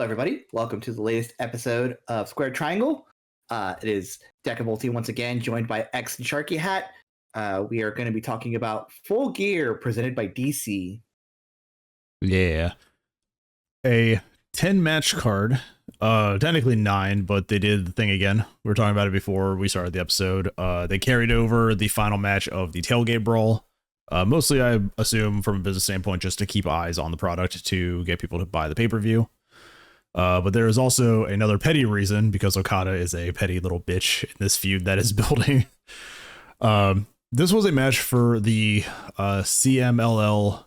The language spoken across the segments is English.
Hello, everybody. Welcome to the latest episode of Square Triangle. It is Decavolty once again, joined by X and SharkyHat. We are going to be talking about Full Gear, presented by DC. Yeah. A 10-match card. Technically 9, but they did the thing again. We were talking about it before we started the episode. They carried over the final match of the Tailgate Brawl. Mostly, I assume, from a business standpoint, just to keep eyes on the product to get people to buy the pay-per-view. But there is also another petty reason, because Okada is a petty little bitch in this feud that is building. This was a match for the CMLL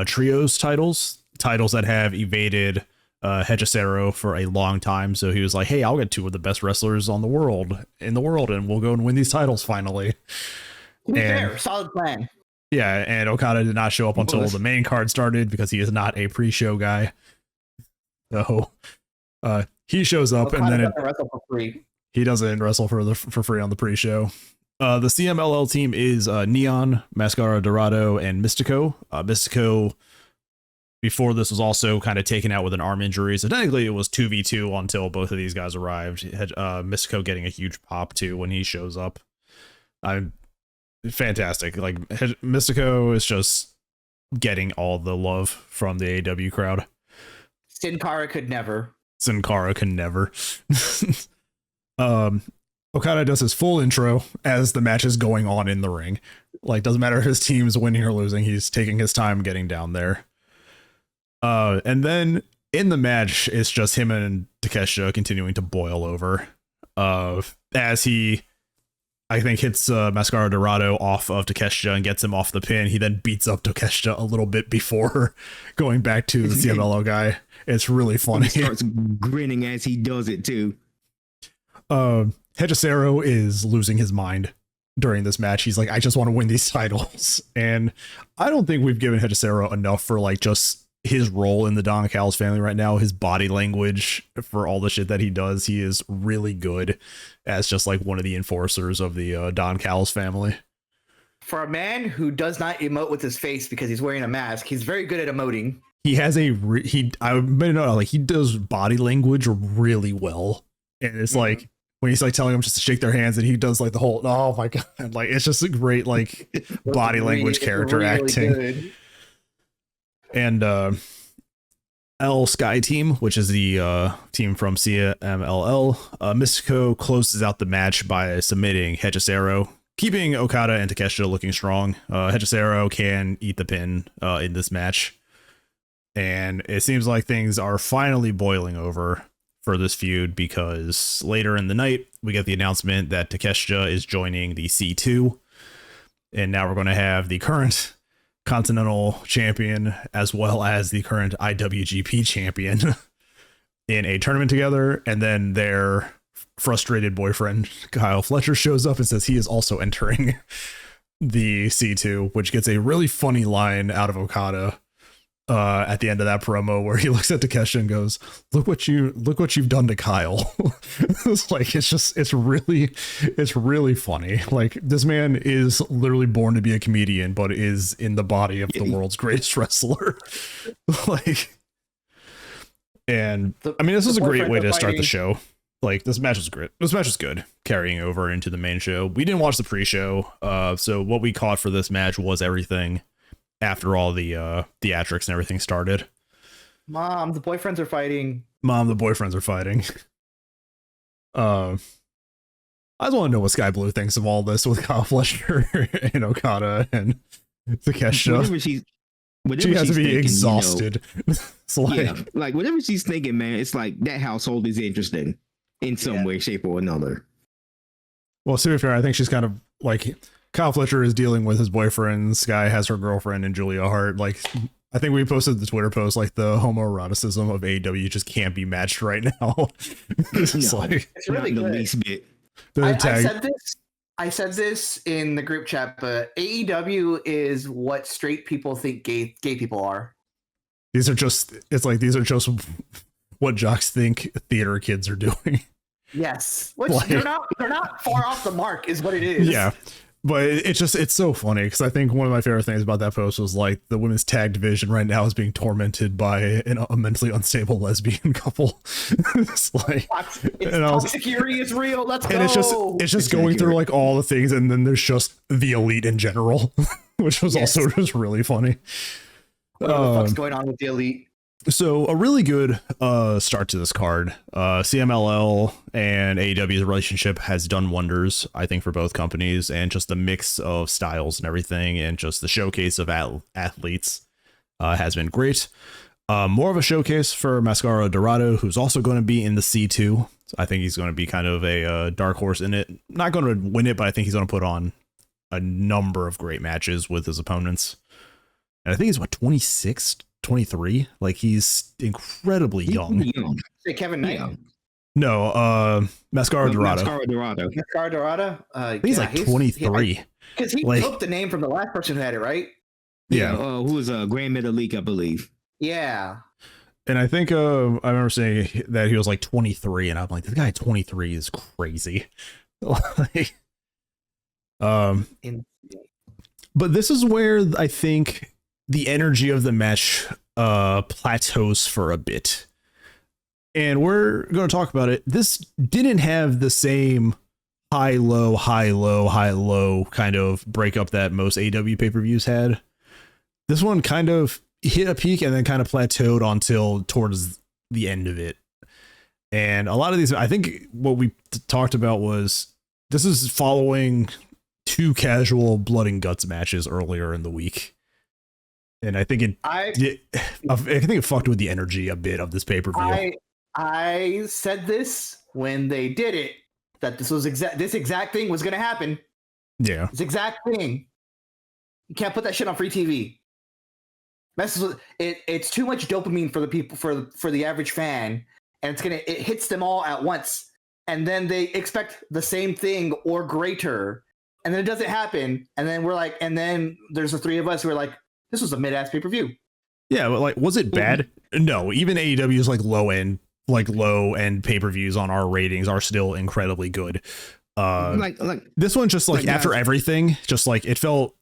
Trios titles that have evaded Hechicero for a long time. So he was like, hey, I'll get two of the best wrestlers in the world, and we'll go and win these titles finally. Fair, solid plan. Yeah, and Okada did not show up until the main card started because he is not a pre-show guy. So he shows up Okada and then wrestle for free. He doesn't wrestle for free on the pre-show. The CMLL team is Neon, Mascara Dorado, and Mystico. Mystico before this was also kind of taken out with an arm injury, so technically it was 2v2 until both of these guys arrived. Mystico getting a huge pop too when he shows up. I'm fantastic. Like Mystico is just getting all the love from the AEW crowd. Sin Cara could never. Okada does his full intro as the match is going on in the ring. Like, doesn't matter if his team's winning or losing, he's taking his time getting down there. And then in the match, it's just him and Takeshita continuing to boil over. As he, I think, hits Mascara Dorado off of Takeshita and gets him off the pin. He then beats up Takeshita a little bit before going back to the CMLL guy. It's really funny. He starts grinning as he does it too. Hechicero is losing his mind during this match. He's like, I just want to win these titles. And I don't think we've given Hechicero enough for like just his role in the Don Callis family right now. His body language for all the shit that he does. He is really good as just like one of the enforcers of the Don Callis family. For a man who does not emote with his face because he's wearing a mask, he's very good at emoting. He has he does body language really well. And it's like when he's like telling them just to shake their hands and he does like the whole, oh my God, like it's just a great like body language character acting. Good. And L Sky Team, which is the team from CMLL, Mystico closes out the match by submitting Hechicero, keeping Okada and Takeshita looking strong. Hechicero can eat the pin in this match. And it seems like things are finally boiling over for this feud because later in the night, we get the announcement that Takeshita is joining the C2. And now we're going to have the current Continental Champion as well as the current IWGP Champion in a tournament together. And then their frustrated boyfriend, Kyle Fletcher, shows up and says he is also entering the C2, which gets a really funny line out of Okada at the end of that promo where he looks at Takeshita and goes, look what you've done to Kyle. it's really funny. Like, this man is literally born to be a comedian, but is in the body of the world's greatest wrestler. This is a great way to start the show. Like, this match was great. This match was good, carrying over into the main show. We didn't watch the pre-show, so what we caught for this match was everything after all the theatrics and everything started. Mom, the boyfriends are fighting. I just want to know what Sky Blue thinks of all this with Kyle Fletcher and Okada and Takeshita. She has to be thinking, exhausted. Like whatever she's thinking, man, it's like that household is interesting in some way, shape, or another. Well, to be fair, I think she's kind of like, Kyle Fletcher is dealing with his boyfriend. Sky has her girlfriend and Julia Hart. Like, I think we posted the Twitter post, like, the homoeroticism of AEW just can't be matched right now. It's really the least bit. I said this in the group chat, but AEW is what straight people think gay people are. These are just what jocks think theater kids are doing. Yes, which they're not far off the mark, is what it is. Yeah. But it's so funny because I think one of my favorite things about that post was like the women's tag division right now is being tormented by a mentally unstable lesbian couple. It's like toxic fury is real. Let's go. And it's just going through like all the things, and then there's just the elite in general, which was also just really funny. What the fuck's going on with the elite? So a really good start to this card. CMLL and AEW's relationship has done wonders, I think, for both companies, and just the mix of styles and everything, and just the showcase of athletes has been great. More of a showcase for Mascara Dorado, who's also going to be in the C2. So I think he's going to be kind of a dark horse in it. Not going to win it, but I think he's going to put on a number of great matches with his opponents. And I think he's 26, 23. Like, he's incredibly young. Say Kevin Knight. No, Mascara Dorado. Mascara Dorado. I think he's like 23. Because he took the name from the last person who had it, right? Yeah. Who was Grand Metalik, I believe. Yeah. And I think I remember saying that he was like 23, and I'm like, this guy at 23 is crazy. Like, but this is where I think the energy of the match plateaus for a bit. And we're going to talk about it. This didn't have the same high, low kind of breakup that most AEW pay-per-views had. This one kind of hit a peak and then kind of plateaued until towards the end of it. And a lot of these, I think what we talked about was this is following 2 casual blood and guts matches earlier in the week. And I think I think it fucked with the energy a bit of this pay-per-view. I said this when they did it, that this exact thing was going to happen. Yeah. This exact thing. You can't put that shit on free TV. Messes with it. It's too much dopamine for the people, for the average fan, and it hits them all at once, and then they expect the same thing or greater, and then it doesn't happen, and then we're like, and then there's the 3 of us who are like, this was a mid-ass pay-per-view. Yeah, but like, was it bad? No, even AEW's like low end pay-per-views on our ratings are still incredibly good. Like this one, just like after everything, just like it felt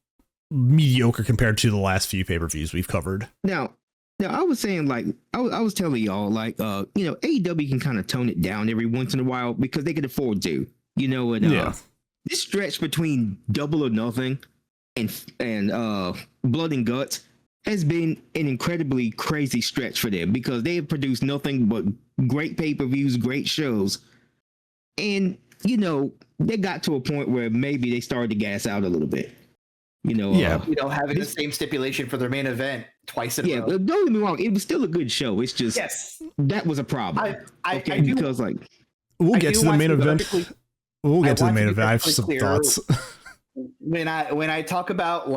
mediocre compared to the last few pay-per-views we've covered. Now I was saying, like, I was telling y'all, like, AEW can kind of tone it down every once in a while because they can afford to, this stretch between Double or Nothing and Blood and Guts has been an incredibly crazy stretch for them because they have produced nothing but great pay-per-views, great shows. And, they got to a point where maybe they started to gas out a little bit. Having the same stipulation for their main event twice in a row. Don't get me wrong, it was still a good show. It's just that was a problem. We'll get to the main event. We'll get to the main event. I have some thoughts. When I talk about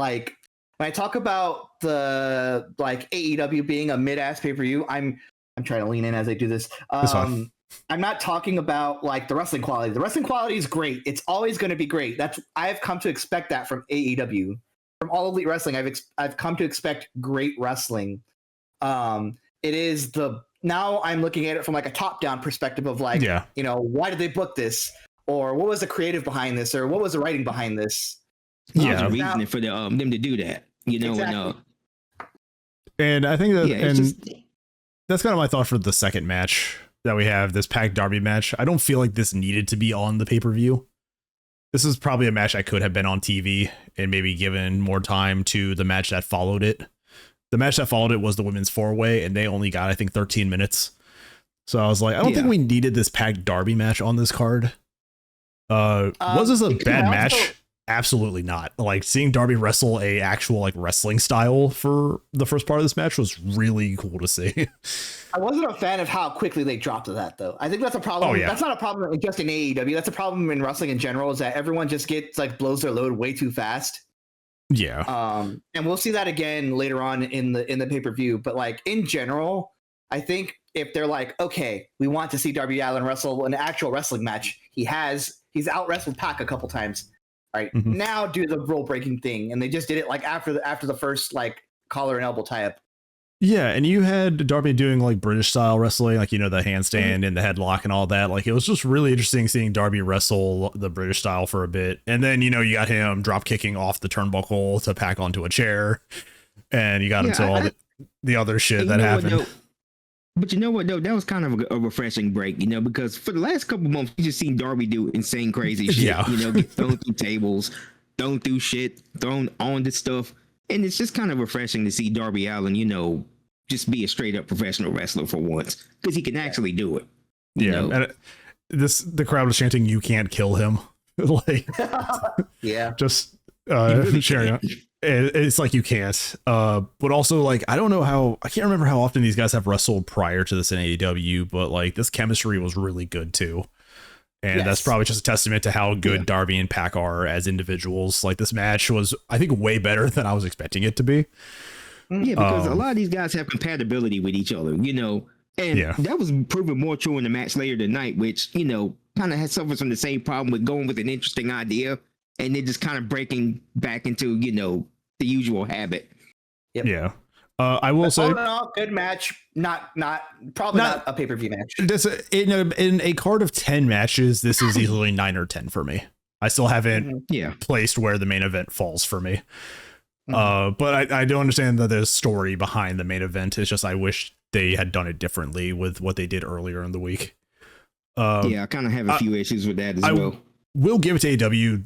the like AEW being a mid-ass pay-per-view, I'm trying to lean in as I do this. I'm not talking about like the wrestling quality. The wrestling quality is great. It's always going to be great. I've come to expect that from AEW. From All Elite Wrestling, I've come to expect great wrestling. It is now I'm looking at it from like a top-down perspective of like, why did they book this? Or what was the creative behind this? Or what was the writing behind this? Yeah, reasoning for them to do that, exactly. And I think that that's kind of my thought for the second match that we have, this Pac Darby match. I don't feel like this needed to be on the pay-per-view. This is probably a match I could have been on TV and maybe given more time to the match that followed it. The match that followed it was the women's 4-way, and they only got, I think, 13 minutes. So I was like, I don't think we needed this Pac Darby match on this card. Was this a bad match? Absolutely not. Like, seeing Darby wrestle a actual like wrestling style for the first part of this match was really cool to see. I wasn't a fan of how quickly they dropped to that, though. I think that's a problem. Oh, yeah. That's not a problem just in AEW. That's a problem in wrestling in general, is that everyone just blows their load way too fast. Yeah. And we'll see that again later on in the pay-per-view. But like in general, I think if they're like, okay, we want to see Darby Allin wrestle an actual wrestling match, he's out wrestled Pac a couple times. All right, now do the rule breaking thing, and they just did it like after the first like collar and elbow tie up. Yeah, and you had Darby doing like British style wrestling, like, you know, the handstand and the headlock and all that. Like, it was just really interesting seeing Darby wrestle the British style for a bit. And then, you know, you got him drop kicking off the turnbuckle to pack onto a chair. And you got into all the other shit that happened. But you know what, though? That was kind of a refreshing break, you know, because for the last couple months, you just seen Darby do insane, crazy shit. Yeah. You know, get thrown through tables, thrown through shit, thrown on the stuff. And it's just kind of refreshing to see Darby Allin, you know, just be a straight up professional wrestler for once, because he can actually do it. You know? And the crowd was chanting, "You can't kill him." Like, yeah, just really sharing. It's like you can't. But also, like, I can't remember how often these guys have wrestled prior to this in AEW, but like this chemistry was really good too. And that's probably just a testament to how good Darby and Pac are as individuals. Like, this match was, I think, way better than I was expecting it to be. Yeah, because a lot of these guys have compatibility with each other, you know, and that was proven more true in the match later tonight, which, you know, kind of suffers from the same problem with going with an interesting idea and then just kind of breaking back into, you know, the usual habit. Yep. Yeah. I will say, all in all, good match. Probably not a pay-per-view match. This in a card of 10 matches, this is easily 9 or 10 for me. I still haven't placed where the main event falls for me. But I do understand that there's story behind the main event. It's just I wish they had done it differently with what they did earlier in the week. I kind of have a few issues with that as well. We'll give it to AEW.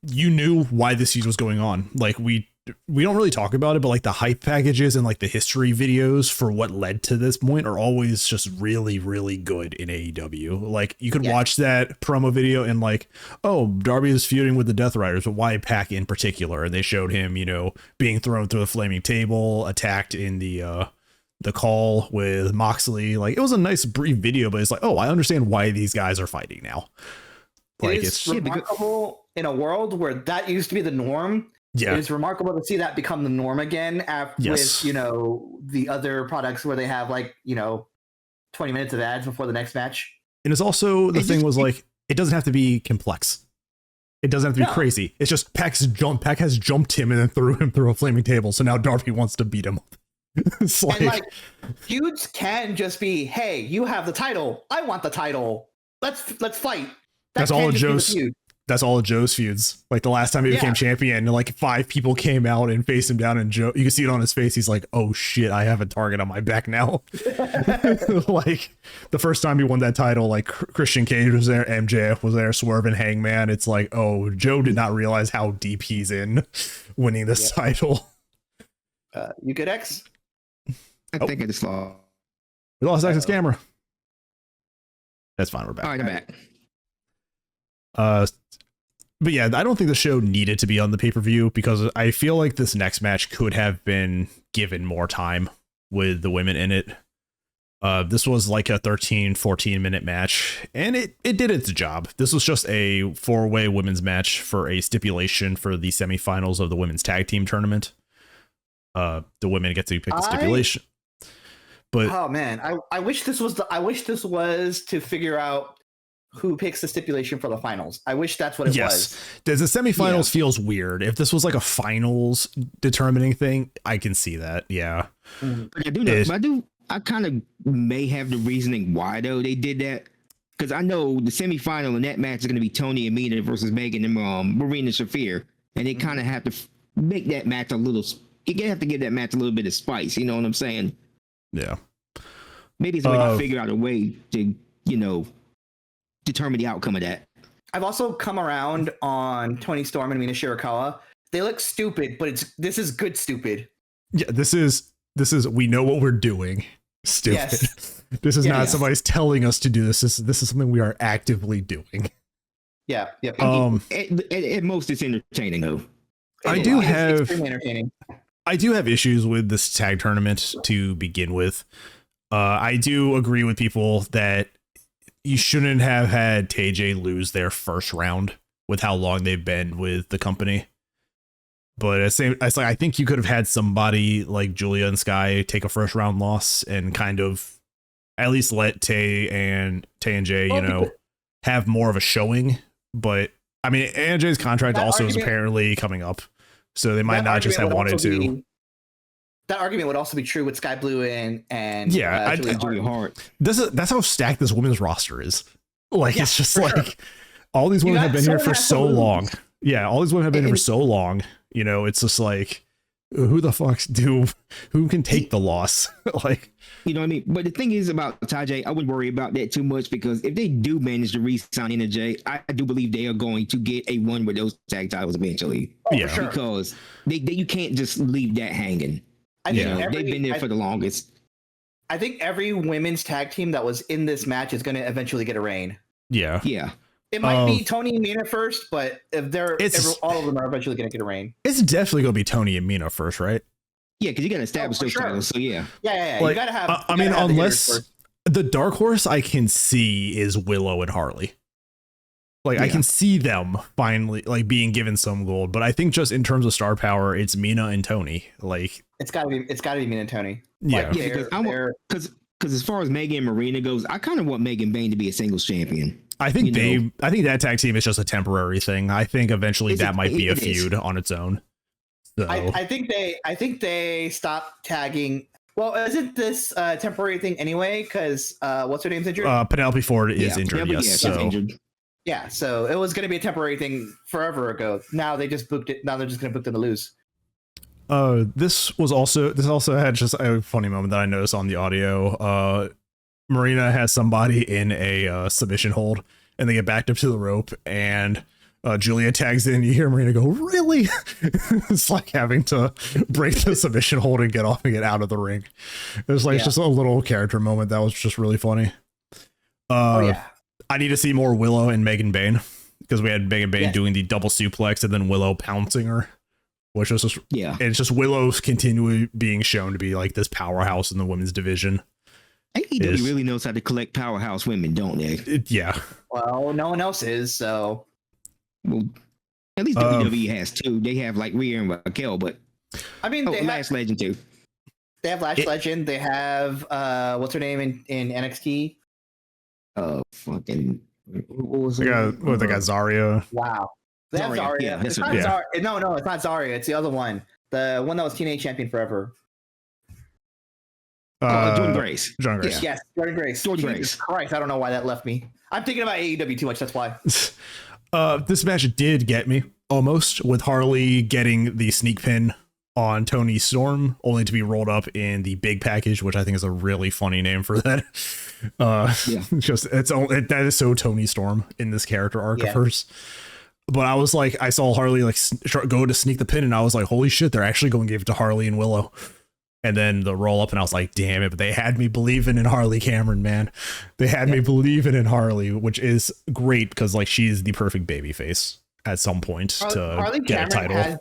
You knew why this feud was going on. Like, we don't really talk about it, but like the hype packages and like the history videos for what led to this point are always just really, really good in AEW. Like, you could watch that promo video and like, oh, Darby is feuding with the Death Riders, but why Pac in particular? And they showed him, you know, being thrown through a flaming table, attacked in the call with Moxley. Like, it was a nice brief video, but it's like, oh, I understand why these guys are fighting now. Like, it's remarkable in a world where that used to be the norm. Yeah, it's remarkable to see that become the norm again with, you know, the other products where they have like, you know, 20 minutes of ads before the next match. And it's also the thing was like, it doesn't have to be complex. It doesn't have to be crazy. It's just Pac has jumped him and then threw him through a flaming table. So now Darby wants to beat him. It's like, and like, feuds can just be, hey, you have the title. I want the title. Let's fight. That's all of Joe's feuds. Like, the last time he became champion, like 5 people came out and faced him down, and Joe, you can see it on his face. He's like, oh shit, I have a target on my back now. Like, the first time he won that title, like Christian Cage was there, MJF was there, Swerve and Hangman. It's like, oh, Joe did not realize how deep he's in winning this title. You good, X? I think I just lost. We lost X's camera. That's fine. We're back. All right, I'm back. But yeah, I don't think the show needed to be on the pay-per-view because I feel like this next match could have been given more time with the women in it. This was like a 14 minute match, and it did its job. This was just a 4-way women's match for a stipulation for the semifinals of the women's tag team tournament. The women get to pick the stipulation. But oh man, I wish this was to figure out who picks the stipulation for the finals. I wish that's what it was. The semifinals feels weird. If this was like a finals determining thing, I can see that. Yeah. I do know, I kind of may have the reasoning why though they did that. Because I know the semifinal in that match is going to be Tony and Mina versus Megan and Marina Shafir. And they kind of have to make that match a little, you have to give that match a little bit of spice. You know what I'm saying? Yeah. Maybe it's a way to figure out a way to, you know, determine the outcome of that. I've also come around on Tony Storm and Mina Shirakawa. They look stupid, but this is good stupid. Yeah, this is we know what we're doing. Stupid. Yes. This is not somebody's telling us to do this. This is something we are actively doing. Yeah. At most, it's entertaining though. I do have issues with this tag tournament to begin with. I do agree with people that you shouldn't have had TJ lose their first round with how long they've been with the company. But it's like, I think you could have had somebody like Julia and Sky take a first round loss and kind of at least let Tay and Jay, you know, have more of a showing. But I mean, AJ's contract also is apparently coming up, so they might not just have wanted to. that argument would also be true with Sky Blue and Yeah, Julia Hart. That's how stacked this women's roster is. Like, Yeah, it's just for like sure. all these women You have got been here someone for has to so lose. long. Yeah, all these women have been here for And- so long. You know, it's just like, who the fuck's who can take the loss? Like, You know what I mean? But the thing is about Tajay, I wouldn't worry about that too much because if they do manage to re-sign NJ, I do believe they are going to get a run with those tag titles eventually. Oh, Yeah. for sure. Because they you can't just leave that hanging. I You think know, they've been there for the longest. I think every women's tag team that was in this match is going to eventually get a reign. yeah. Yeah. It might be Tony and Mina first, but if all of them are eventually going to get a reign. It's definitely gonna be Tony and Mina first, right? Yeah, because you got to establish for those sure. titles. So yeah. Yeah. Like, You got to have. I you mean, gotta have the hitters unless first. the dark horse I can see is Willow and Harley. Like, I Yeah. can see them finally like being given some gold, but I think just in terms of star power, it's Mina and Tony. Like, It's got to be Mina and Tony. yeah, Yeah, because as far as Megan and Marina goes, I kind of want Megan Bain to be a singles champion. I think you know. I think that tag team is just a temporary thing. I think eventually that might be a it is. feud on its own. So I think they stopped tagging. Well, isn't this temporary thing anyway? Because what's her name's injured? Penelope Ford is injured. Penelope, Yes, yeah, she's so injured. Yeah, so it was going to be a temporary thing forever ago. Now they just booked it. Now they're just going to book them to lose. this also had just a funny moment that I noticed on the audio. Marina has somebody in a submission hold, and they get backed up to the rope, and Julia tags in. You hear Marina go, "Really?" It's like having to break the submission hold and get off and get out of the ring. It was like just a little character moment that was just really funny. Oh yeah. I need to see more Willow and Megan Bain, because we had Megan Bain doing the double suplex and then Willow pouncing her, which was just it's just Willow's continually being shown to be like this powerhouse in the women's division. AEW really knows how to collect powerhouse women, don't they? Yeah. Well, no one else is. So Well, at least WWE has too. They have like Rhea and Raquel, but I mean, they Lash Legend too. They have Lash Legend. They have what's her name in NXT? Fucking what was They got Zarya. Wow. They have Zarya. Zarya. Yeah, It's that's not what- Zarya. No, it's not Zarya. It's the other one. The one that was TNA champion forever. Jordan Grace. John Grace. Yes, Jordan Grace. Jordan Jesus Grace. Christ, I don't know why that left me. I'm thinking about AEW too much. That's why. This match did get me almost, with Harley getting the sneak pin on Tony Storm, only to be rolled up in the big package, which I think is a really funny name for that. That is so Tony Storm in this character arc of hers. But I was like, I saw Harley like go to sneak the pin, and I was like, holy shit, they're actually going to give it to Harley and Willow. And then the roll up, and I was like, damn it, but they had me believing in Harley Cameron, man. They had me believing in Harley, which is great because like she's the perfect baby face at some point to Harley get a title.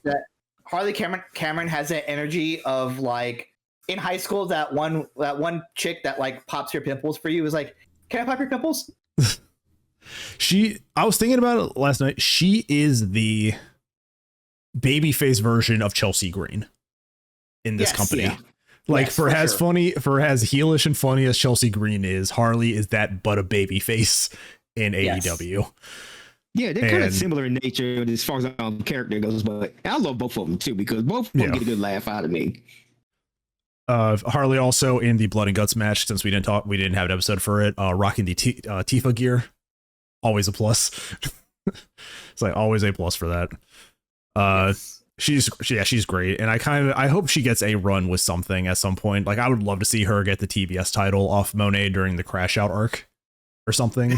Harley Cameron has that energy of like in high school, that one chick that like pops your pimples for you is like, can I pop your pimples? I was thinking about it last night. She is the babyface version of Chelsea Green in this company. Yeah. Like Yes, for for as sure. funny, for as heelish and funny as Chelsea Green is, Harley is that but a babyface in Yes. AEW. Yeah, they're kind of And- similar in nature as far as the character goes, but I love both of them too because both of them get a good laugh out of me. Harley also in the Blood and Guts match, since we didn't have an episode for it, rocking the Tifa gear. Always a plus. It's like always a plus for that. She's great, and I hope she gets a run with something at some point. Like I would love to see her get the TBS title off Monet during the Crash Out arc or something.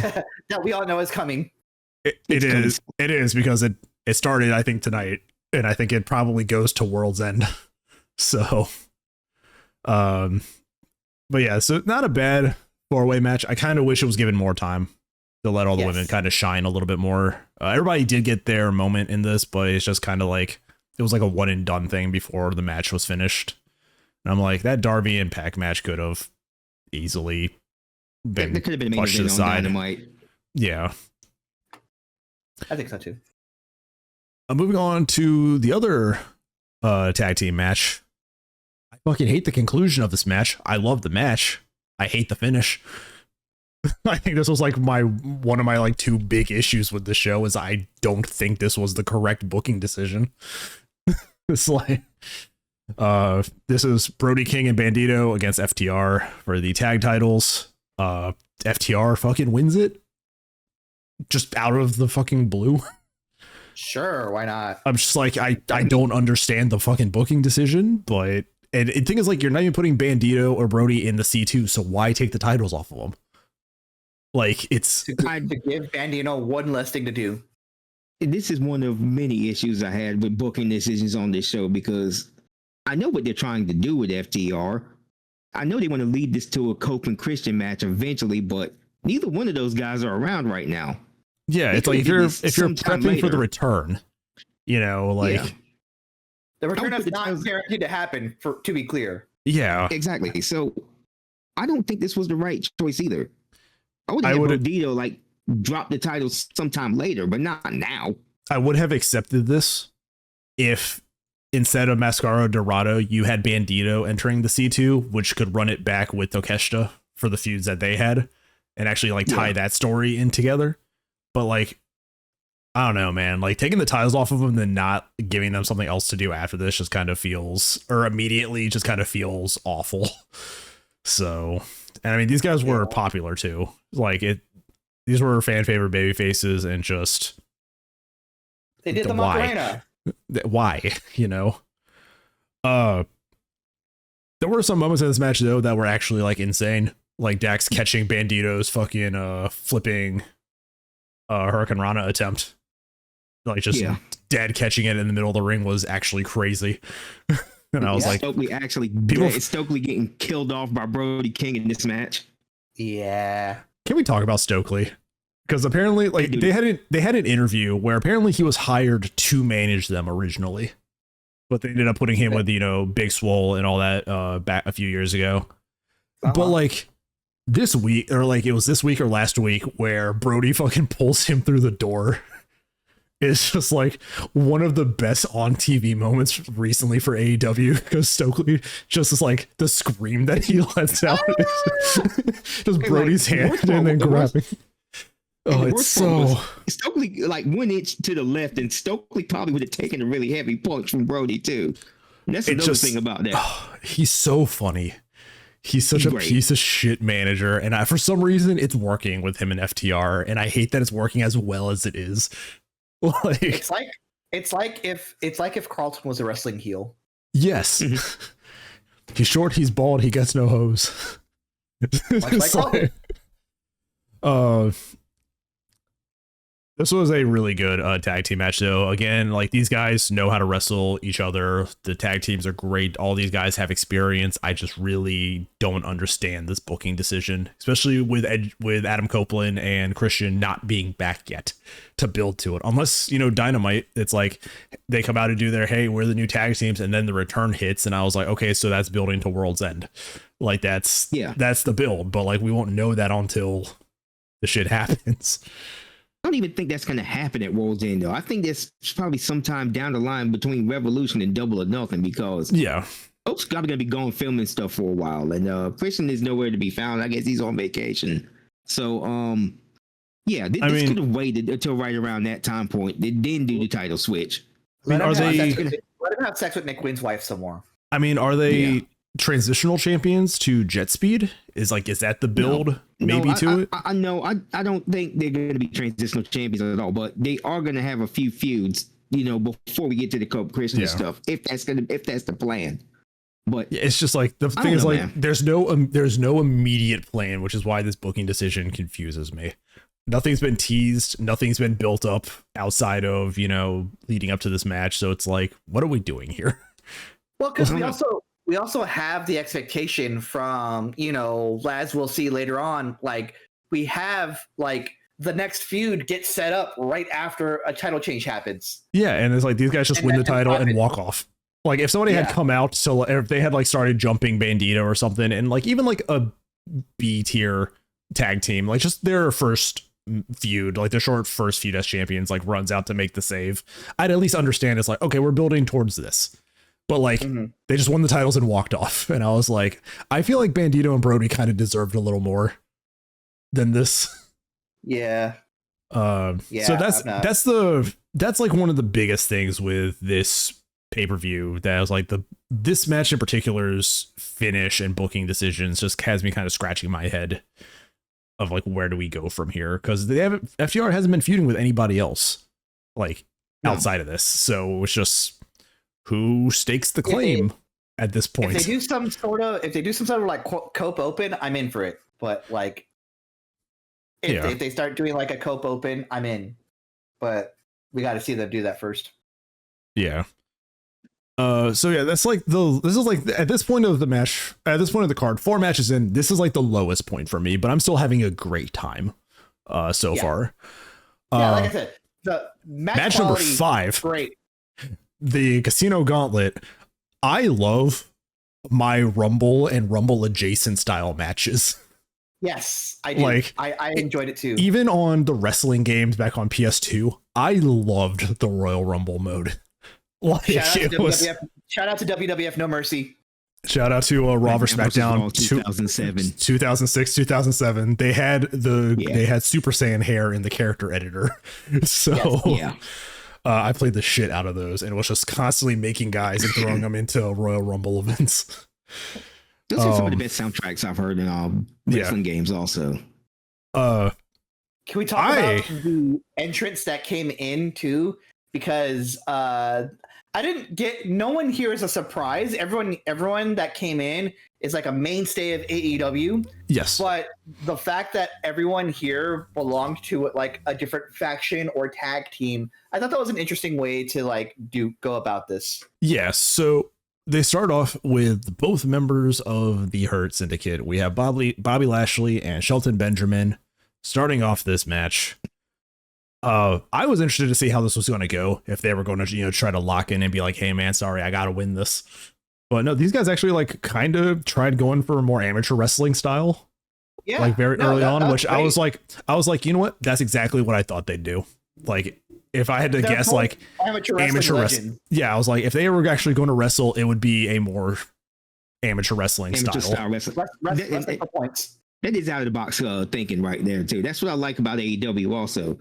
That we all know is coming. It is because it started I think tonight, and I think it probably goes to World's End. So but yeah, so not a bad 4-way match. I kind of wish it was given more time to let all the women kind of shine a little bit more. Everybody did get their moment in this, but it's just kind of like it was like a one and done thing before the match was finished. And I'm like, that Darby and Pac match could have easily been There could have been a main pushed to the event on side. Dynamite. Yeah. I think so too. Moving on to the other tag team match. I fucking hate the conclusion of this match. I love the match. I hate the finish. I think this was like one of my like two big issues with the show is I don't think this was the correct booking decision. It's like This is Brody King and Bandito against FTR for the tag titles. FTR fucking wins it. Just out of the fucking blue. Sure, why not? I'm just like, I don't understand the fucking booking decision, but and the thing is, like, you're not even putting Bandito or Brody in the C2, so why take the titles off of them? Like, it's to give Bandito one less thing to do. This is one of many issues I had with booking decisions on this show, because I know what they're trying to do with FTR. I know they want to lead this to a Cope and Christian match eventually, but neither one of those guys are around right now. Yeah, it's like if you're prepping for the return, you know, like the return is not guaranteed to happen, to be clear. Yeah, exactly. So I don't think this was the right choice either. I would have Bandito like drop the title sometime later, but not now. I would have accepted this if instead of Mascara Dorado, you had Bandito entering the C2, which could run it back with Takeshita for the feuds that they had and actually like tie that story in together. But like, I don't know, man, like taking the titles off of them and then not giving them something else to do after this just kind of feels, or immediately just kind of feels awful. So, and I mean, these guys were popular too. Like these were fan favorite baby faces, and just they did the Macarena. Why, you know? There were some moments in this match though that were actually like insane, like Dax catching Bandito's fucking flipping Hurricane Rana attempt, like just dead catching it in the middle of the ring was actually crazy. And I was like, Stokely actually Stokely getting killed off by Brody King in this match. Yeah. Can we talk about Stokely? Because apparently, like they had an interview where apparently he was hired to manage them originally, but they ended up putting him with, you know, Big Swole and all that back a few years ago. But like this week, or like it was this week or last week, where Brody fucking pulls him through the door. It's just like one of the best on TV moments recently for AEW, because Stokely just is like the scream that he lets out is just Brody's hand and then grabbing. Oh, it's so Stokely like 1 inch to the left, and Stokely probably would have taken a really heavy punch from Brody too. And that's another thing about that. He's so funny. He's such a piece of shit manager, and for some reason it's working with him and FTR, and I hate that it's working as well as it is. Like, it's like if Carlton was a wrestling heel. Yes. He's short, he's bald, he gets no hose. Like this was a really good tag team match, though. Again, like, these guys know how to wrestle each other. The tag teams are great. All these guys have experience. I just really don't understand this booking decision, especially with Adam Copeland and Christian not being back yet to build to it. Unless, you know, Dynamite, it's like they come out and do their, hey, we're the new tag teams, and then the return hits, and I was like, okay, so that's building to World's End. Like, that's the build, but like we won't know that until the shit happens. I don't even think that's going to happen at World's End, though. I think that's probably sometime down the line between Revolution and Double or Nothing, because Oak's probably going to be going filming stuff for a while, and Christian is nowhere to be found. I guess he's on vacation. So, this could have waited until right around that time point. They didn't do the title switch. Let him have sex with Nick Wynn's wife some more. I mean, are they transitional champions to Jet Speed? Is that the build? I don't think they're going to be transitional champions at all, but they are going to have a few feuds, you know, before we get to the Cope Christian stuff, if that's the plan. But it's just like the thing is, like, man, there's no immediate plan, which is why this booking decision confuses me. Nothing's been teased, nothing's been built up outside of, you know, leading up to this match. So it's like, what are we doing here? Well, because we also have the expectation from, you know, as we'll see later on, like, we have, like, the next feud gets set up right after a title change happens. Yeah, and it's like these guys just win the title and walk off. Like, if somebody had come out, so if they had, like, started jumping Bandito or something, and, like, even, like, a B-tier tag team, like, just their first feud, like, their short first feud as champions, like, runs out to make the save, I'd at least understand it's like, okay, we're building towards this. But like, they just won the titles and walked off. And I was like, I feel like Bandito and Brody kind of deserved a little more than this. Yeah. So that's like one of the biggest things with this pay-per-view that was like this match in particular's finish and booking decisions just has me kind of scratching my head of like, where do we go from here? Because FTR hasn't been feuding with anybody else like outside of this, so it's just who stakes the claim at this point. If they do some sort of like Cope Open, I'm in for it. But like, if they start doing like a Cope Open, I'm in. But we got to see them do that first. Yeah. So yeah, this is like at this point of the match, at this point of the card, 4 matches in, this is like the lowest point for me, but I'm still having a great time so far. Yeah, like I said, the match number 5, great. The Casino Gauntlet. I love my Rumble and Rumble adjacent style matches. Yes, I do. Like, I enjoyed it too. Even on the wrestling games back on PS2, I loved the Royal Rumble mode. Like, shout out to WWF No Mercy. Shout out to Raw vs. SmackDown 2007, 2006, 2007. They had they had Super Saiyan hair in the character editor. So I played the shit out of those and was just constantly making guys and throwing them into Royal Rumble events. Those are some of the best soundtracks I've heard in wrestling games also. Can we talk about the entrance that came in too? Because no one here is a surprise. Everyone that came in is like a mainstay of AEW. Yes. But the fact that everyone here belonged to like a different faction or tag team, I thought that was an interesting way to like go about this. Yes. So they start off with both members of the Hurt Syndicate. We have Bobby Lashley and Shelton Benjamin starting off this match. I was interested to see how this was going to go, if they were going to, try to lock in and be like, hey man, sorry, I got to win this. But no, these guys actually like kind of tried going for a more amateur wrestling style. Yeah. Like very early on, which I was like, you know what? That's exactly what I thought they'd do. Like if I had to guess, like amateur wrestling. Yeah. I was like, if they were actually going to wrestle, it would be a more amateur wrestling style. Wrestling for points. That is out of the box thinking right there too. That's what I like about AEW also.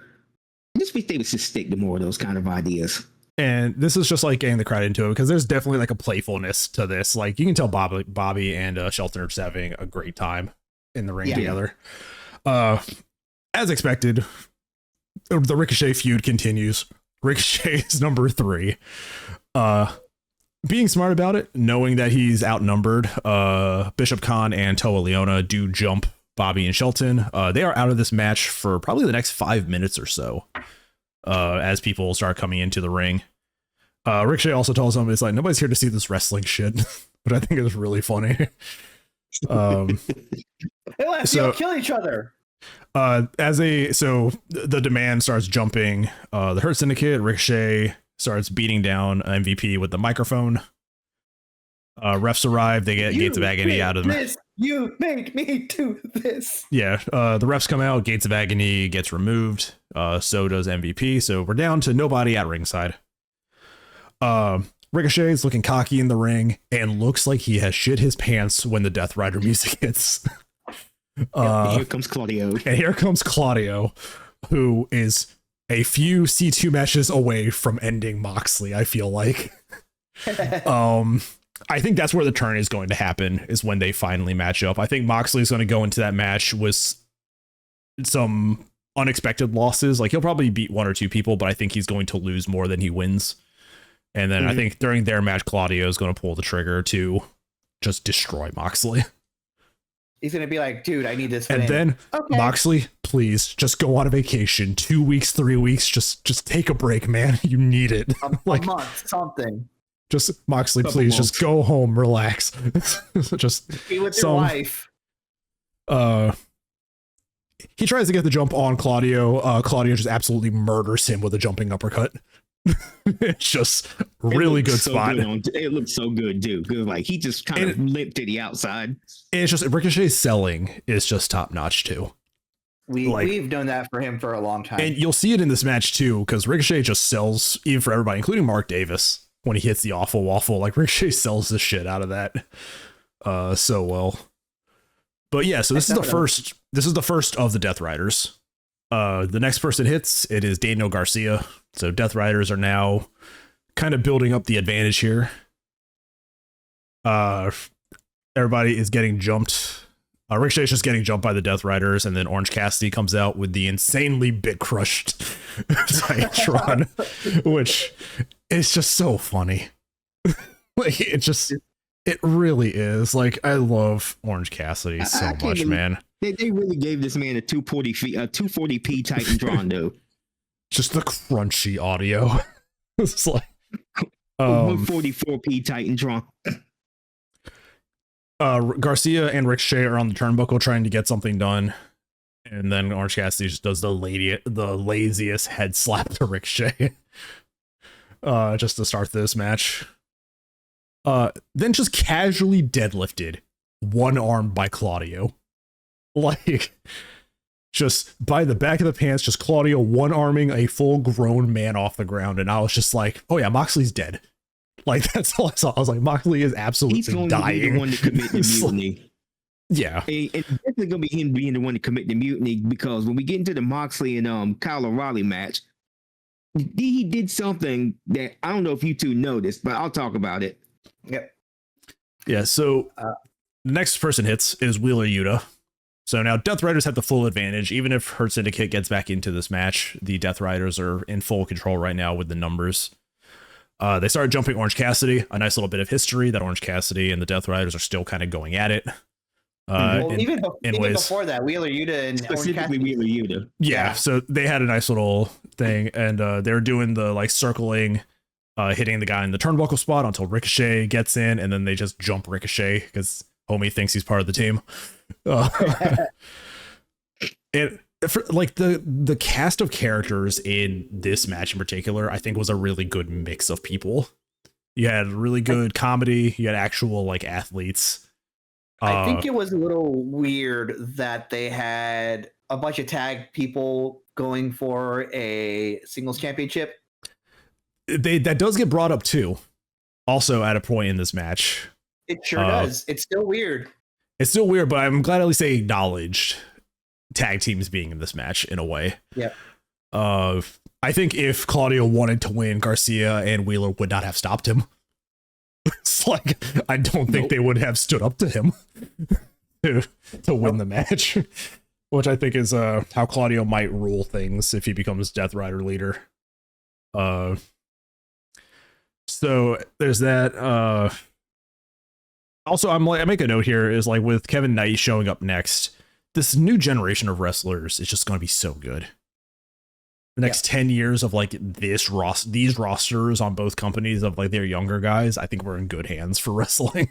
I just wish they would just stick to more of those kind of ideas. And this is just like getting the crowd into it because there's definitely like a playfulness to this. Like you can tell Bobby and Shelton are just having a great time in the ring together. As expected, the Ricochet feud continues. Ricochet is number 3. Being smart about it, knowing that he's outnumbered, Bishop Khan and Toa Leona do jump Bobby and Shelton. They are out of this match for probably the next 5 minutes or so as people start coming into the ring. Ricochet also tells them it's like, nobody's here to see this wrestling shit, but I think it's really funny. They'll kill each other. So the demand starts jumping. The Hurt Syndicate, Ricochet starts beating down MVP with the microphone. Refs arrive. They get Gates of Agony out of them. You made me do this. Yeah. The refs come out. Gates of Agony gets removed. So does MVP. So we're down to nobody at ringside. Ricochet is looking cocky in the ring and looks like he has shit his pants when the Death Rider music hits. Here comes Claudio. And here comes Claudio, who is a few C2 matches away from ending Moxley, I feel like. I think that's where the turn is going to happen, is when they finally match up. I think Moxley is going to go into that match with some unexpected losses. Like he'll probably beat 1 or 2 people, but I think he's going to lose more than he wins. And then I think during their match, Claudio is going to pull the trigger to just destroy Moxley. He's going to be like, dude, I need this. And then Moxley, please just go on a vacation. 2 weeks, 3 weeks. Just take a break, man. You need it. A month, something. Just Moxley, please just go home, relax. Just be with your wife. He tries to get the jump on Claudio. Claudio just absolutely murders him with a jumping uppercut. It's just really good spot. It looks so good, dude. Like he just kind of limped to the outside. And it's just Ricochet's selling is just top notch too. We've done that for him for a long time, and you'll see it in this match too, because Ricochet just sells even for everybody, including Mark Davis. When he hits the awful waffle, like Ricochet sells the shit out of that so well. But yeah, so this is the first of the Death Riders. The next person hits, it is Daniel Garcia. So Death Riders are now kind of building up the advantage here. Everybody is getting jumped. Ricochet's just getting jumped by the Death Riders, and then Orange Cassidy comes out with the insanely bit crushed Titantron, which is just so funny. Like it really is. Like, I love Orange Cassidy so much, man. They really gave this man a 240p Titantron, though. Just the crunchy audio. It's like 144p Titantron. Garcia and Ricochet are on the turnbuckle trying to get something done, and then Orange Cassidy just does the laziest head slap to Ricochet, just to start this match. Then just casually deadlifted, one armed by Claudio, like just by the back of the pants, just Claudio one arming a full grown man off the ground, and I was just like, oh yeah, Moxley's dead. Like, that's all I saw. I was like, Moxley is absolutely He's going dying. to be the one to commit the mutiny. Yeah. And it's definitely going to be him being the one to commit the mutiny, because when we get into the Moxley and Kyle O'Reilly match, he did something that I don't know if you two noticed, but I'll talk about it. Yep. Yeah, so the next person hits is Wheeler Yuta. So now Death Riders have the full advantage. Even if Hurt Syndicate gets back into this match, the Death Riders are in full control right now with the numbers. They started jumping Orange Cassidy, a nice little bit of history that Orange Cassidy and the Death Riders are still kind of going at it. Even before that, Wheeler Yuta and Specifically Wheeler Yuta. Yeah, so they had a nice little thing, and they were doing the like circling, hitting the guy in the turnbuckle spot until Ricochet gets in, and then they just jump Ricochet because homie thinks he's part of the team. And for, like, the cast of characters in this match in particular, I think was a really good mix of people. You had really good comedy. You had actual like athletes. I think it was a little weird that they had a bunch of tag people going for a singles championship. That does get brought up too. Also at a point in this match. It sure does. It's still weird. It's still weird, but I'm glad at least they acknowledged tag teams being in this match in a way. Yeah. I think if Claudio wanted to win, Garcia and Wheeler would not have stopped him. It's like, I don't think they would have stood up to him to win the match, which I think is how Claudio might rule things if he becomes Death Rider leader. So there's that. Also, I make a note here is like with Kevin Knight showing up next, this new generation of wrestlers is just going to be so good. The next 10 years of like these rosters on both companies of like their younger guys, I think we're in good hands for wrestling.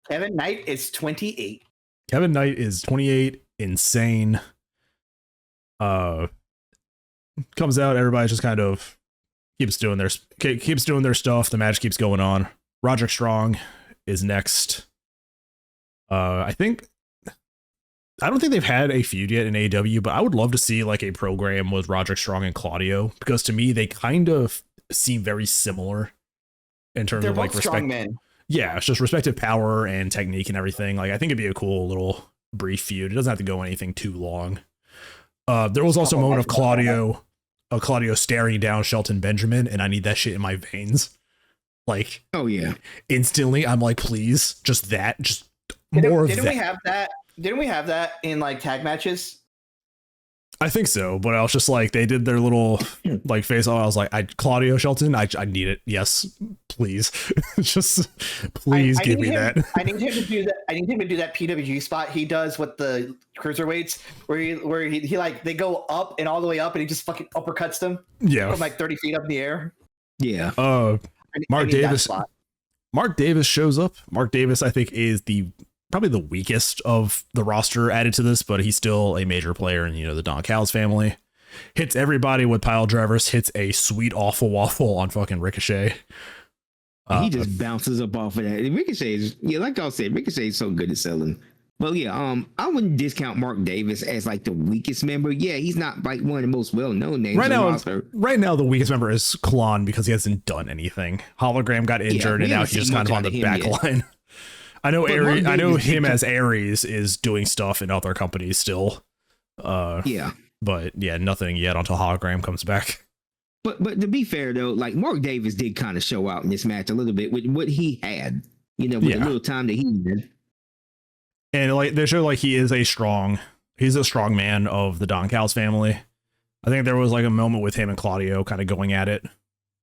Kevin Knight is 28. Kevin Knight is 28, insane. Comes out, everybody just kind of keeps doing their stuff. The match keeps going on. Roderick Strong is next. I don't think they've had a feud yet in AEW, but I would love to see like a program with Roderick Strong and Claudio, because to me they kind of seem very similar in terms of like respect. Men. Yeah, it's just respective power and technique and everything. Like, I think it'd be a cool little brief feud. It doesn't have to go anything too long. There was also a moment of Claudio staring down Shelton Benjamin, and I need that shit in my veins. Like, oh yeah, instantly I'm like, please, just more of that. Didn't we have that in like tag matches? I think so, but I was just like, they did their little like face off. I was like, Claudio Shelton, I need it. Yes, please. Just please give me that. I need him to do that. I need him to do that PWG spot he does with the cruiserweights, where he like they go up and all the way up, and he just fucking uppercuts them. Yeah, from like 30 feet up in the air. Yeah. Mark Davis shows up. Mark Davis, I think, is probably the weakest of the roster added to this, but he's still a major player in, the Don Callis family. Hits everybody with pile drivers, hits a sweet awful waffle on fucking Ricochet. He just bounces up off of that. And Ricochet is, like I said, Ricochet is so good at selling. Well, yeah, I wouldn't discount Mark Davis as like the weakest member. Yeah, he's not like one of the most well-known names right now. on the roster. Right now, the weakest member is Kalon because he hasn't done anything. Hologram got injured, and now he's just kind of on the back line. I know Aries, I know him as Aries is doing stuff in other companies still. Yeah. But yeah, nothing yet until Hologram comes back. But to be fair though, like Mark Davis did kind of show out in this match a little bit with what he had, with the little time that he had. And like they show like he's a strong man of the Don Callis family. I think there was like a moment with him and Claudio kind of going at it,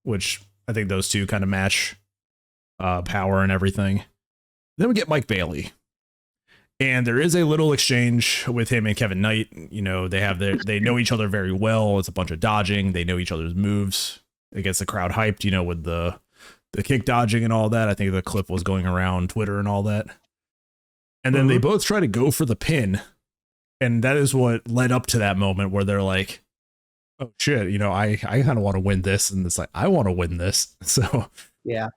which I think those two kind of match power and everything. Then we get Mike Bailey. And there is a little exchange with him and Kevin Knight. They know each other very well. It's a bunch of dodging. They know each other's moves. It gets the crowd hyped, with the kick dodging and all that. I think the clip was going around Twitter and all that. And then they both try to go for the pin. And that is what led up to that moment where they're like, oh shit, I kind of want to win this. And it's like, I want to win this. So yeah.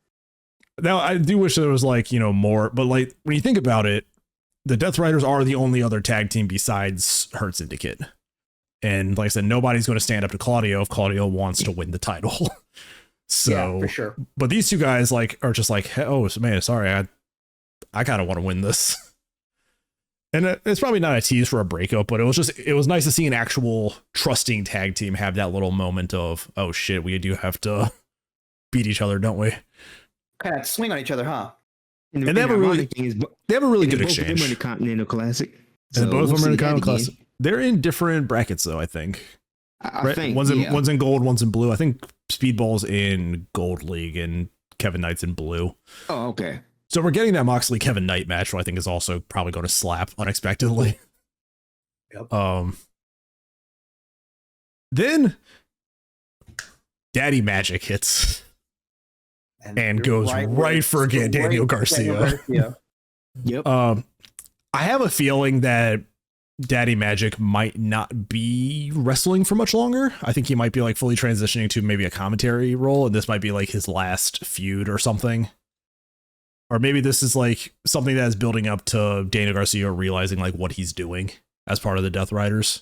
Now I do wish there was like, more, but like when you think about it, the Death Riders are the only other tag team besides Hurt Syndicate. And like I said, nobody's going to stand up to Claudio if Claudio wants to win the title. So, yeah, for sure. But these two guys like are just like, oh man, sorry, I kind of want to win this. And it's probably not a tease for a breakup, but it was nice to see an actual trusting tag team have that little moment of, oh shit, we do have to beat each other, don't we? Kind of swing on each other, huh? And they have a really good exchange. Both of them are in the Continental Classic. And both of them are in the Continental Classic. They're in different brackets, though, I think. I think one's in gold, one's in blue. I think Speedball's in Gold League and Kevin Knight's in blue. Oh, okay. So we're getting that Moxley Kevin Knight match, which I think is also probably going to slap unexpectedly. Yep. Then Daddy Magic hits. And goes right for Daniel Garcia. Yep. I have a feeling that Daddy Magic might not be wrestling for much longer. I think he might be like fully transitioning to maybe a commentary role, and this might be like his last feud or something. Or maybe this is like something that is building up to Daniel Garcia realizing like what he's doing as part of the Death Riders.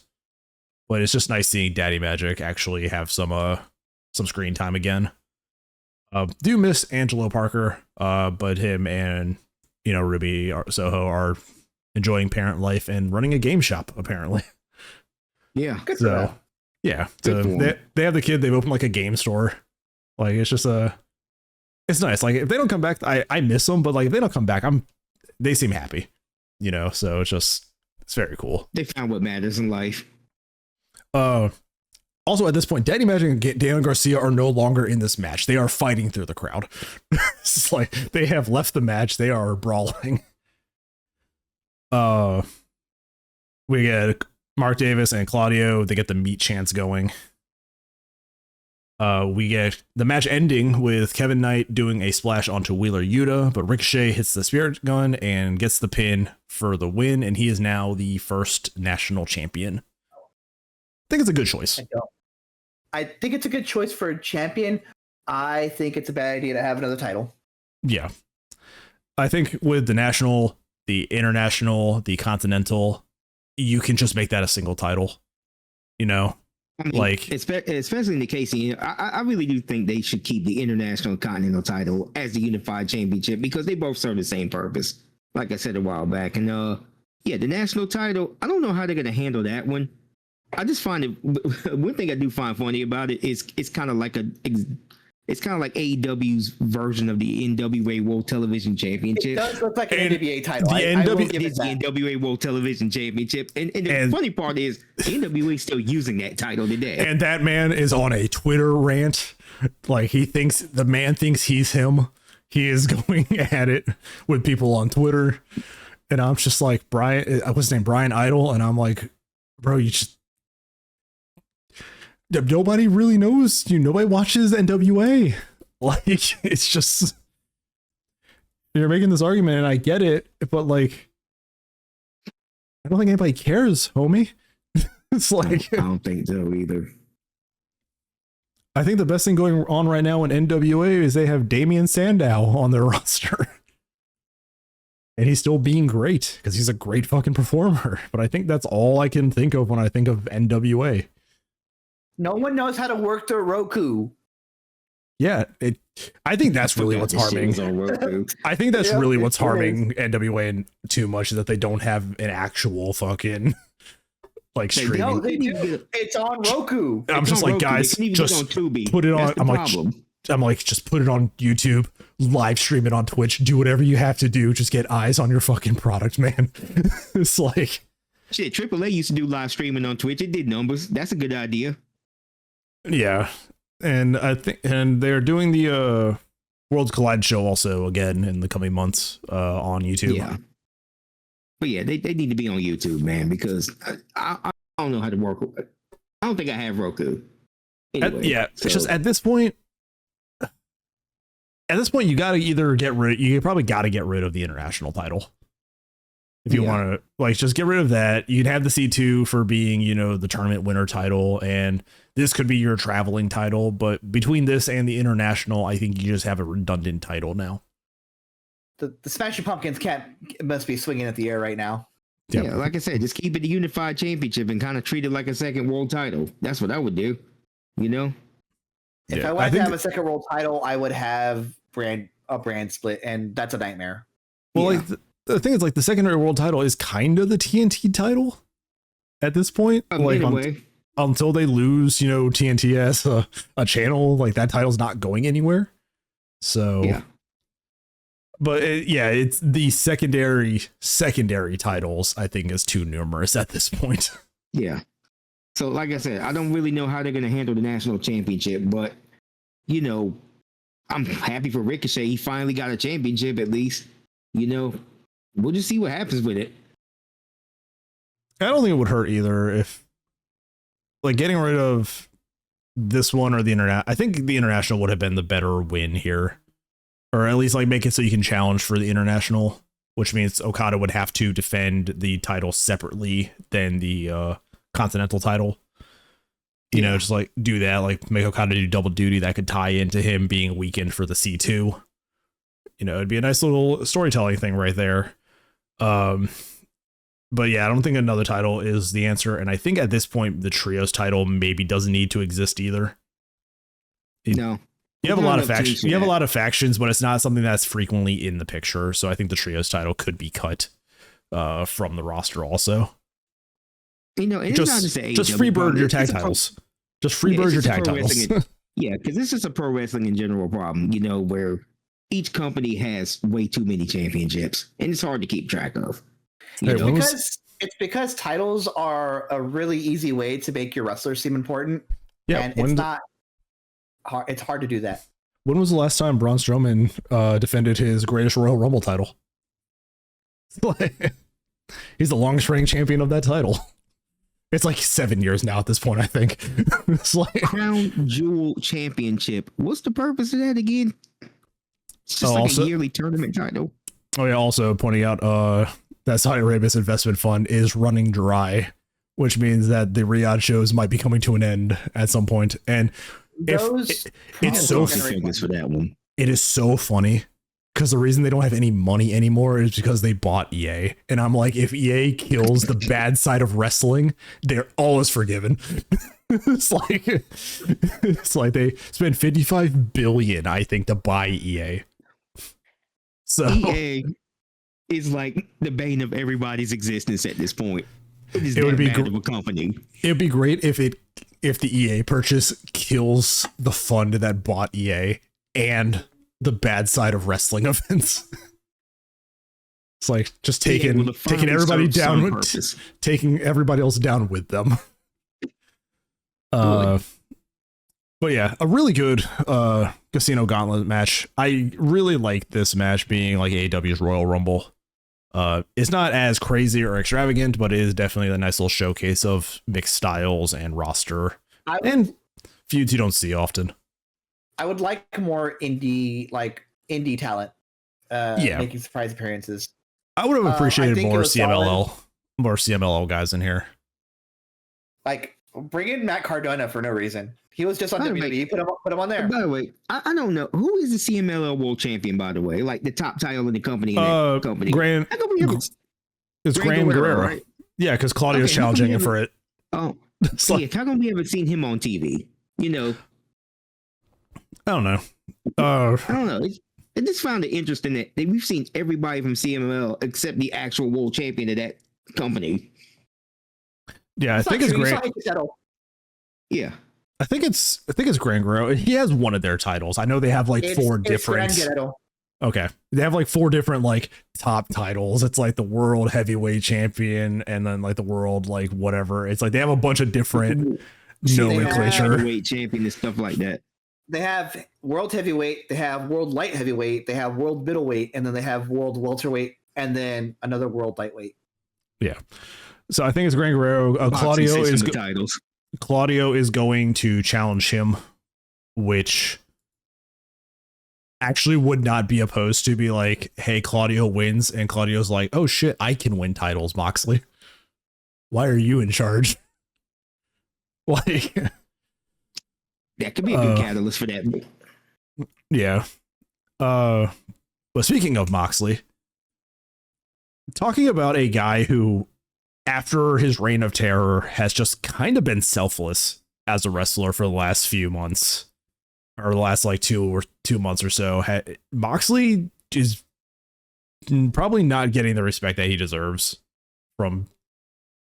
But it's just nice seeing Daddy Magic actually have some screen time again. Do miss Angelo Parker, but him and Ruby Soho are enjoying parent life and running a game shop apparently. Yeah, good for that. Yeah, so they have the kid. They've opened like a game store. Like it's just it's nice. Like if they don't come back, I miss them, but like if they don't come back, they seem happy, So it's very cool. They found what matters in life. Also, at this point, Daddy Magic and Daniel Garcia are no longer in this match. They are fighting through the crowd. It's like they have left the match. They are brawling. We get Mark Davis and Claudio. They get the meat chants going. We get the match ending with Kevin Knight doing a splash onto Wheeler Yuta, but Ricochet hits the spirit gun and gets the pin for the win, and he is now the first national champion. I think it's a good choice. I think it's a good choice for a champion. I think it's a bad idea to have another title. Yeah. I think with the national, the international, the continental, you can just make that a single title. I mean, like especially in the case, I really do think they should keep the international continental title as the unified championship because they both serve the same purpose. Like I said a while back, and the national title, I don't know how they're gonna handle that one. I just find it. One thing I do find funny about it is it's kind of like AEW's version of the NWA World Television Championship. It does look like an NWA title. It is the NWA World Television Championship, and the funny part is NWA is still using that title today. And that man is on a Twitter rant, like the man thinks he's him. He is going at it with people on Twitter, and I'm just like Brian. What's his name? Brian Idol, and I'm like, bro, you just. Nobody really knows you. Nobody watches NWA. Like it's just you're making this argument, and I get it, but like I don't think anybody cares, homie. It's like I don't think so either. I think the best thing going on right now in NWA is they have Damian Sandow on their roster, and he's still being great because he's a great fucking performer. But I think that's all I can think of when I think of NWA. No one knows how to work their Roku. Yeah, I think that's really what's harming. I think that's really what's harming NWA too much is that they don't have an actual fucking like They- streaming. No, they do. It's on Roku. I'm It's just on like, Roku. They guys, can't even just get on Tubi. put it on. That's the I'm problem. like, just put it on YouTube, live stream it on Twitch, do whatever you have to do. Just get eyes on your fucking product, man. It's like, Shit, AAA used to do live streaming on Twitch. It did numbers. That's a good idea. yeah. And I think, and they're doing the Worlds Collide show also again in the coming months on YouTube. Yeah. But yeah, they need to be on YouTube, man, because I don't know how to work. I don't think I have Roku. Anyway, It's just at this point, you got to either you probably got to get rid of the international title. If you want to, like, just get rid of that. You'd have the C2 for being, the tournament winner title, and this could be your traveling title. But between this and the international, I think you just have a redundant title now. The Smashing Pumpkins must be swinging at the air right now. Yep. Yeah, like I said, just keep it the unified championship and kind of treat it like a second world title. That's what I would do. If I wanted to have a second world title, I would have a brand split, and that's a nightmare. Well, like the thing is, like, the secondary world title is kind of the TNT title at this point. Like, until they lose, TNT as a channel, like, that title's not going anywhere. So yeah. But it's the secondary titles, I think, is too numerous at this point. Yeah. So, like I said, I don't really know how they're going to handle the national championship, but, I'm happy for Ricochet. He finally got a championship, at least. We'll just see what happens with it. I don't think it would hurt either if, like, getting rid of this one or the internet. I think the international would have been the better win here. Or at least, like, make it so you can challenge for the international, which means Okada would have to defend the title separately than the continental title. Just like do that, like make Okada do double duty. That could tie into him being weakened for the C2. It'd be a nice little storytelling thing right there. But yeah, I don't think another title is the answer. And I think at this point, the trios title maybe doesn't need to exist either. No. You have a lot of factions. You have a lot of factions, but it's not something that's frequently in the picture. So I think the trios title could be cut from the roster also. It's just, not just an just freebird your tag titles. Just freebird your tag titles. Yeah, because this is a pro wrestling in general problem, where each company has way too many championships and it's hard to keep track of. It's because titles are a really easy way to make your wrestlers seem important. Yeah, and it's not hard. It's hard to do that. When was the last time Braun Strowman defended his greatest Royal Rumble title? He's the longest reigning champion of that title. It's like 7 years now at this point, I think. It's like Crown Jewel Championship. What's the purpose of that again? It's just like a yearly tournament title. Oh yeah, also pointing out that Saudi Arabia's investment fund is running dry, which means that the Riyadh shows might be coming to an end at some point. And it's so for that one. It is so funny because the reason they don't have any money anymore is because they bought EA. And I'm like, if EA kills the bad side of wrestling, they're always forgiven. It's like they spent 55 billion, I think, to buy EA. So EA is like the bane of everybody's existence at this point. It would be bad of a company. It'd be great if the EA purchase kills the fund that bought EA and the bad side of wrestling events. It's like just taking everybody down, taking everybody else down with them. But yeah, a really good Casino Gauntlet match. I really like this match being like AEW's Royal Rumble. It's not as crazy or extravagant, but it is definitely a nice little showcase of mixed styles and roster and feuds you don't see often. I would like more indie talent making surprise appearances. I would have appreciated more CMLL guys in here. Like, bring in Matt Cardona for no reason. He was just on WWE. Put him on there. By the way, I don't know who is the CMLL World Champion. By the way, like the top title in the company. It's Gran Guerrero. Right? Yeah, because Claudio's challenging him for it. Oh, how come we haven't seen him on TV? I don't know. I don't know. I just found it interesting that we've seen everybody from CMLL except the actual world champion of that company. Yeah, I think it's great. Yeah. I think it's Gran Guerrero. He has one of their titles. I know they have like four different. Okay, they have like four different like top titles. It's like the world heavyweight champion, and then like the world like whatever. It's like they have a bunch of different nomenclature. Heavyweight champion and stuff like that. They have world heavyweight. They have world light heavyweight. They have world middleweight, and then they have world welterweight, and then another world lightweight. Yeah. So I think it's Gran Guerrero. Claudio is going to challenge him, which actually would not be opposed to be like, hey, Claudio wins. And Claudio's like, oh shit, I can win titles, Moxley. Why are you in charge? Like, that could be a good catalyst for that. Yeah. But speaking of Moxley, talking about a guy who, after his reign of terror, has just kind of been selfless as a wrestler for the last few months, or the last like 2 months or so. Moxley is probably not getting the respect that he deserves from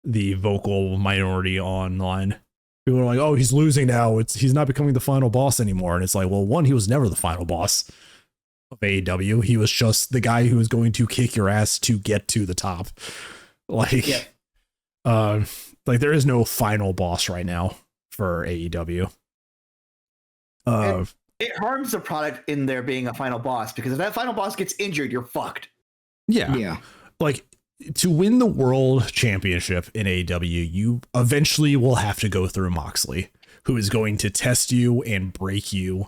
the vocal minority online. People are like, oh, he's losing now. He's not becoming the final boss anymore. And it's like, well, one, he was never the final boss of AEW. He was just the guy who was going to kick your ass to get to the top. Like, yeah. Like there is no final boss right now for AEW. It harms the product in there being a final boss, because if that final boss gets injured, you're fucked. Yeah. Yeah. Like, to win the world championship in AEW, you eventually will have to go through Moxley, who is going to test you and break you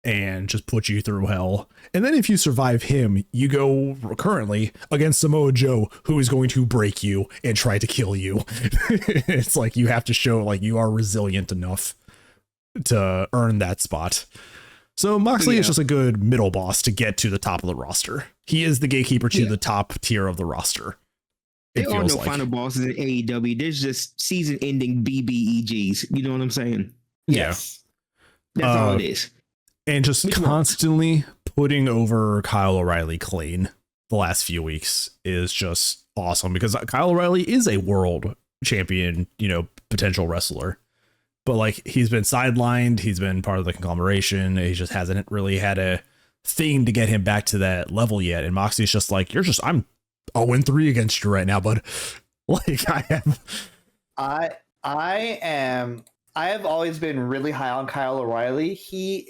and just put you through hell. And then if you survive him, you go currently against Samoa Joe, who is going to break you and try to kill you. It's like you have to show like you are resilient enough to earn that spot. So Moxley is just a good middle boss to get to the top of the roster. He is the gatekeeper to the top tier of the roster. There are no final bosses in AEW. There's just season-ending BBEGs. You know what I'm saying? Yes. That's all it is. And just constantly putting over Kyle O'Reilly clean the last few weeks is just awesome, because Kyle O'Reilly is a world champion, potential wrestler. But like, he's been sidelined. He's been part of the conglomeration. He just hasn't really had a thing to get him back to that level yet. And Moxley's just like, I'm 0-3 against you right now, bud. Like I have always been really high on Kyle O'Reilly. He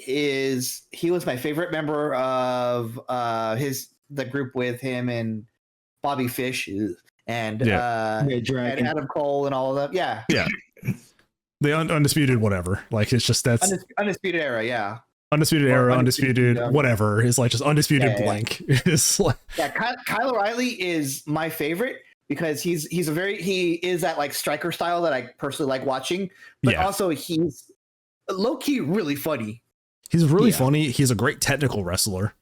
was my favorite member of the group with him and Bobby Fish and Adam Cole and all of them. Yeah. Yeah. The undisputed whatever. Like, it's just that's undisputed era. Yeah. Undisputed era, undisputed whatever. It's like just undisputed blank. It's like, Kyle O'Reilly is my favorite, because he is that like striker style that I personally like watching, but also he's low key really funny. He's really funny. He's a great technical wrestler.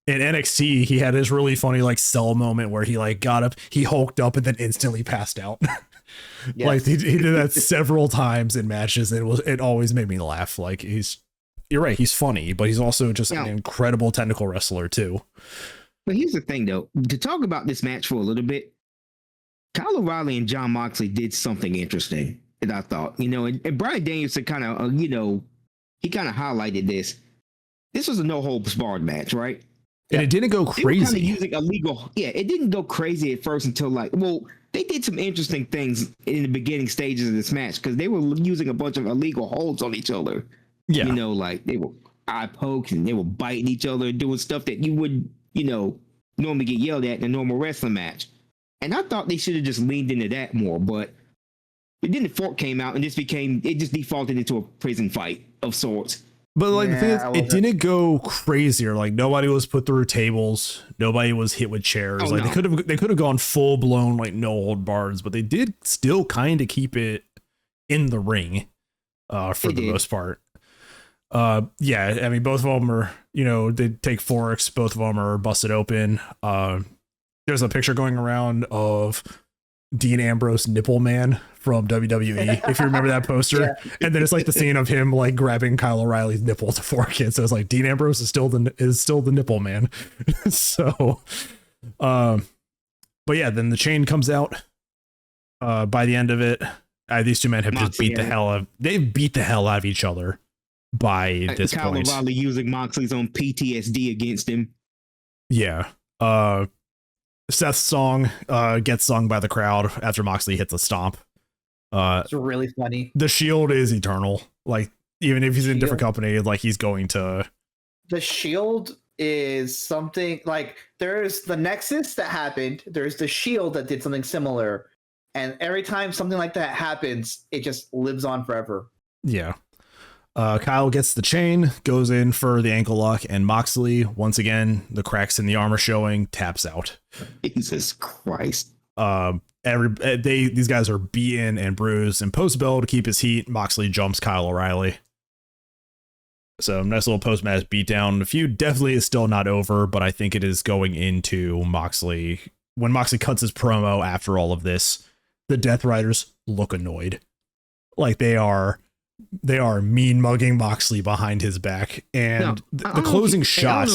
In NXT, he had his really funny like Cell moment where he like got up, he hulked up and then instantly passed out. Yes. Like he did that several times in matches, and it always made me laugh. Like, you're right, he's funny, but he's also just an incredible technical wrestler too. But here's the thing, though, to talk about this match for a little bit, Kyle O'Reilly and John Moxley did something interesting that I thought, and Bryan Danielson kind of, he kind of highlighted this. This was a no holds barred match, right? And it didn't go crazy. Kind of using illegal. Yeah, it didn't go crazy at first until they did some interesting things in the beginning stages of this match, because they were using a bunch of illegal holds on each other. Yeah. Like they were eye pokes and they were biting each other and doing stuff that you would, normally get yelled at in a normal wrestling match. And I thought they should have just leaned into that more, but then the fork came out and it just defaulted into a prison fight of sorts. But like the thing is, it didn't go crazier. Like, nobody was put through tables. Nobody was hit with chairs. They could have gone full blown like no hold bars, but they did still kind of keep it in the ring for the most part. Yeah, I mean, both of them are, they take forks. Both of them are busted open. There's a picture going around of Dean Ambrose Nipple Man from WWE, if you remember that poster. And then it's like the scene of him like grabbing Kyle O'Reilly's nipple to fork it. So it's like Dean Ambrose is still the Nipple Man. So but yeah, then the chain comes out by the end of it. these two men have just Moxley beat the hell out of each other by this Kyle point. O'Reilly using Moxley's own PTSD against him. Yeah. Seth's song gets sung by the crowd after Moxley hits a stomp. It's really funny. The Shield is eternal. Like, even if he's in a different company, like, he's going to... The Shield is something like, there's the Nexus that happened, there's the Shield that did something similar, and every time something like that happens, it just lives on forever. Yeah. Kyle gets the chain, goes in for the ankle lock, and Moxley, once again, the cracks in the armor showing, taps out. Jesus Christ. These guys are beaten and bruised, and post bell to keep his heat, Moxley jumps Kyle O'Reilly. So nice little post match beatdown. The feud definitely is still not over, but I think it is going into Moxley. When Moxley cuts his promo after all of this, the Death Riders look annoyed, like they are mean mugging Moxley behind his back. And the closing shot,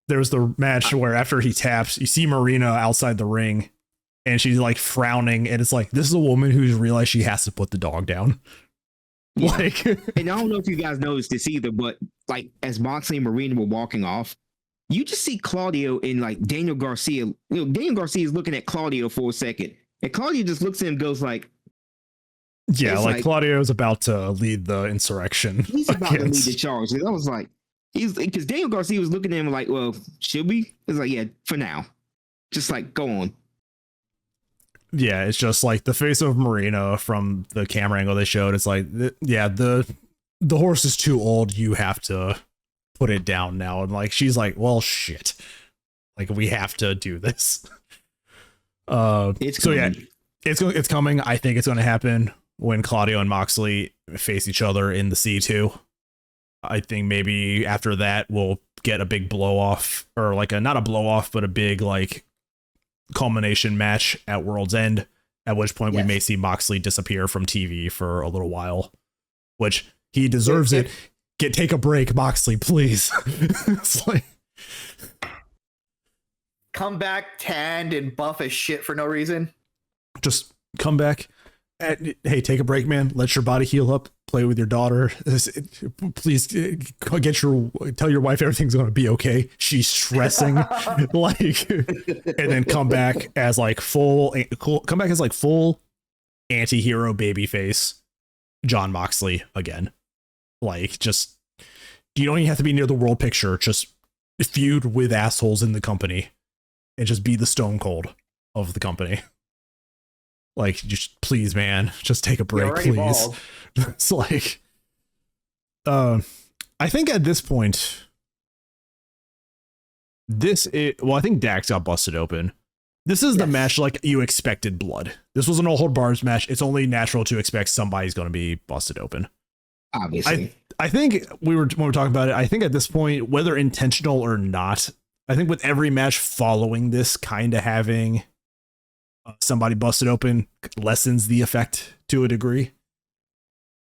there's the match where after he taps, you see Marina outside the ring, and she's like frowning, and it's like, this is a woman who's realized she has to put the dog down. Yeah. Like, and I don't know if you guys noticed this either, but like as Moxley and Marina were walking off, you just see Claudio and like Daniel Garcia. Daniel Garcia is looking at Claudio for a second, and Claudio just looks at him and goes like, yeah, like Claudio's about to lead the insurrection. He's about to lead the charge. And I was like, because Daniel Garcia was looking at him like, well, should we? It's like, yeah, for now. Just like, go on. Yeah, it's just like the face of Marina from the camera angle they showed. It's like, yeah, the horse is too old. You have to put it down now. And like, she's like, well, shit. Like, we have to do this. It's coming. I think it's going to happen when Claudio and Moxley face each other in the C2. I think maybe after that we'll get a big blow off, or like not a blow off, but a big like culmination match at World's End, at which point we may see Moxley disappear from TV for a little while, which he deserves it. Take a break, Moxley, please. It's like, come back tanned and buff as shit for no reason. Just come back. Hey, take a break, man. Let your body heal up. Play with your daughter. Please tell your wife everything's going to be okay. She's stressing. Like, and then come back as like full anti-hero babyface John Moxley again. Like, just, you don't even have to be near the world picture. Just feud with assholes in the company and just be the Stone Cold of the company. Like, just please, man, just take a break, please. It's like, I think at this point, I think Dax got busted open. This is the match like you expected blood. This was an all hold bars match. It's only natural to expect somebody's going to be busted open. Obviously. I think when we were talking about it, I think at this point, whether intentional or not, I think with every match following this kind of having somebody busted open lessens the effect to a degree.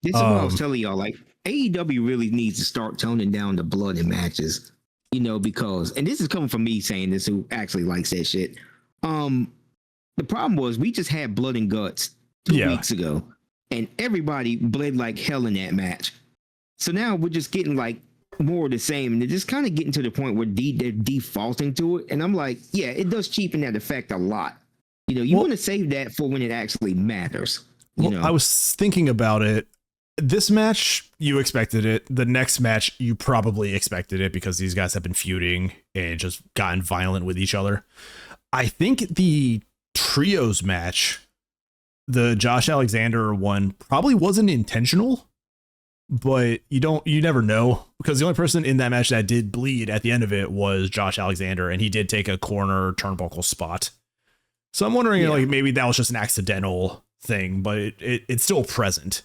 This is what I was telling y'all. Like, AEW really needs to start toning down the blood in matches, because, and this is coming from me saying this, who actually likes that shit. The problem was we just had blood and guts 2 weeks ago, and everybody bled like hell in that match. So now we're just getting like more of the same, and they're just kind of getting to the point where they're defaulting to it. And I'm like, yeah, it does cheapen that effect a lot. You want to save that for when it actually matters. I was thinking about it. This match, you expected it. The next match, you probably expected it because these guys have been feuding and just gotten violent with each other. I think the trios match, the Josh Alexander one, probably wasn't intentional, but you never know, because the only person in that match that did bleed at the end of it was Josh Alexander, and he did take a corner turnbuckle spot. So I'm wondering, like, maybe that was just an accidental thing, but it's still present.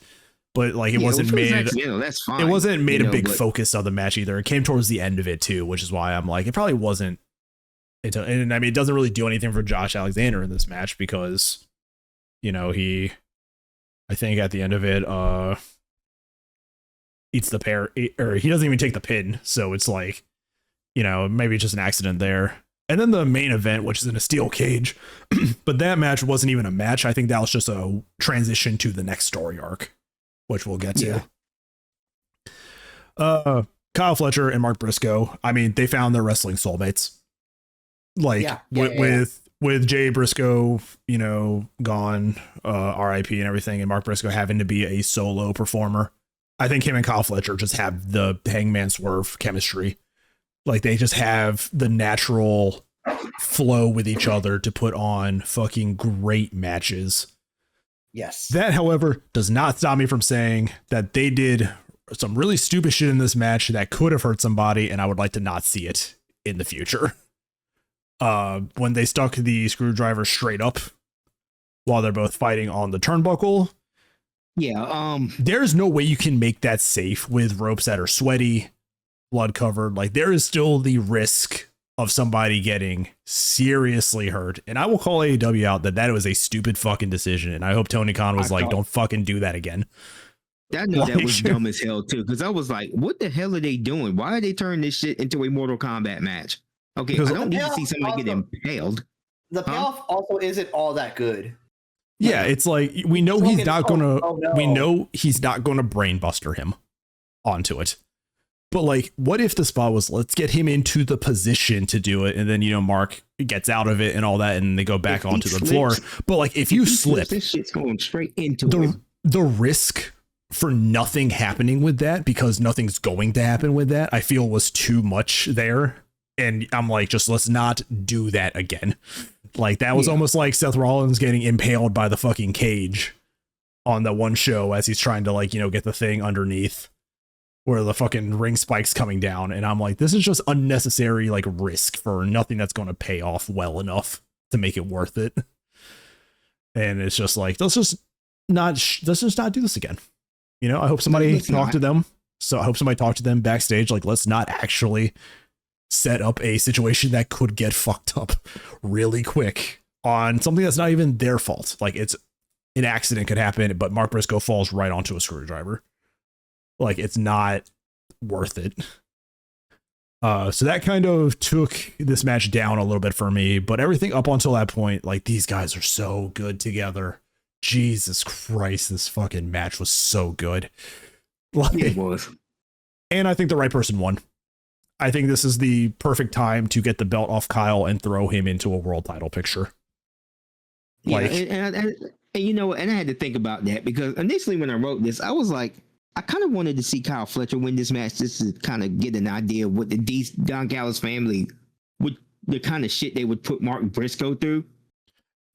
But like, it wasn't made. That's fine. It wasn't made a big focus of the match either. It came towards the end of it too, which is why I'm like, it probably wasn't. And I mean, it doesn't really do anything for Josh Alexander in this match because, I think at the end of it, eats the pair, or he doesn't even take the pin. So it's like, maybe it's just an accident there. And then the main event, which is in a steel cage, but that match wasn't even a match. I think that was just a transition to the next story arc, which we'll get to. Kyle Fletcher and Mark Briscoe, I mean, they found their wrestling soulmates. Like with Jay Briscoe, you know, gone, RIP and everything, and Mark Briscoe having to be a solo performer. I think him and Kyle Fletcher just have the Hangman Swerve chemistry. Like they just have the natural flow with each other to put on fucking great matches. Yes. That, however, does not stop me from saying that they did some really stupid shit in this match that could have hurt somebody, and I would like to not see it in the future. When they stuck the screwdriver straight up while they're both fighting on the turnbuckle. Yeah. There's no way you can make that safe with ropes that are sweaty, blood covered. Like there is still the risk of somebody getting seriously hurt. And I will call AEW out that was a stupid fucking decision. And I hope Tony Khan was like, don't fucking do that again. That was dumb as hell too. Cause I was like, what the hell are they doing? Why are they turning this shit into a Mortal Kombat match? Okay. Because I don't need to see somebody get impaled. The payoff also isn't all that good. Yeah. It's like, we know he's not going to, we know he's not going to brainbuster him onto it. But like, what if the spot was, let's get him into the position to do it. And then, you know, Mark gets out of it and all that, and they go back onto the floor. But like, if you slip, this shit's going straight into the risk for nothing happening with that, because nothing's going to happen with that, I feel was too much there. And I'm like, just let's not do that again. Like that was almost like Seth Rollins getting impaled by the fucking cage on that one show as he's trying to, like, you know, get the thing underneath where the fucking ring spike's coming down. And I'm like, this is just unnecessary, like, risk for nothing that's going to pay off well enough to make it worth it. And it's just like, let's just not do this again. You know, I hope somebody talked to them. So I hope somebody talked to them backstage. Like, let's not actually set up a situation that could get fucked up really quick on something that's not even their fault. Like, it's an accident could happen, but Mark Briscoe falls right onto a screwdriver. Like, it's not worth it. So that kind of took this match down a little bit for me, but everything up until that point, like, these guys are so good together. Jesus Christ, this fucking match was so good. Like, it was. And I think the right person won. I think this is the perfect time to get the belt off Kyle and throw him into a world title picture. Like, and you know, and I had to think about that because initially when I wrote this, I was like, I kind of wanted to see Kyle Fletcher win this match just to kind of get an idea of what the Don Callis family would, the kind of shit they would put Mark Briscoe through.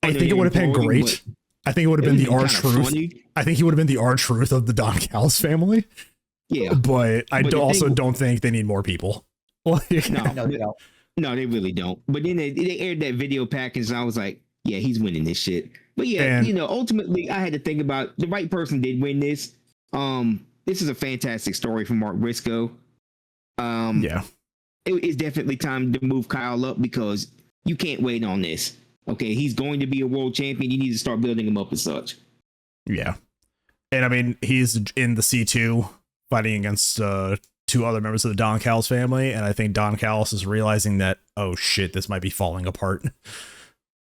I think it would have been great. I think it would have been the R-Truth. I think he would have been the R-Truth of the Don Callis family. Yeah. But I don't think they need more people. No, they don't. No, they really don't. But then they aired that video package, and I was like, yeah, he's winning this shit. But yeah, you know, ultimately, I had to think about the right person did win this. This is a fantastic story from Mark Briscoe. It's definitely time to move Kyle up because you can't wait on this. Okay, he's going to be a world champion. You need to start building him up as such. Yeah. And I mean, he's in the C2 fighting against two other members of the Don Callis family. And I think Don Callis is realizing that, oh shit, this might be falling apart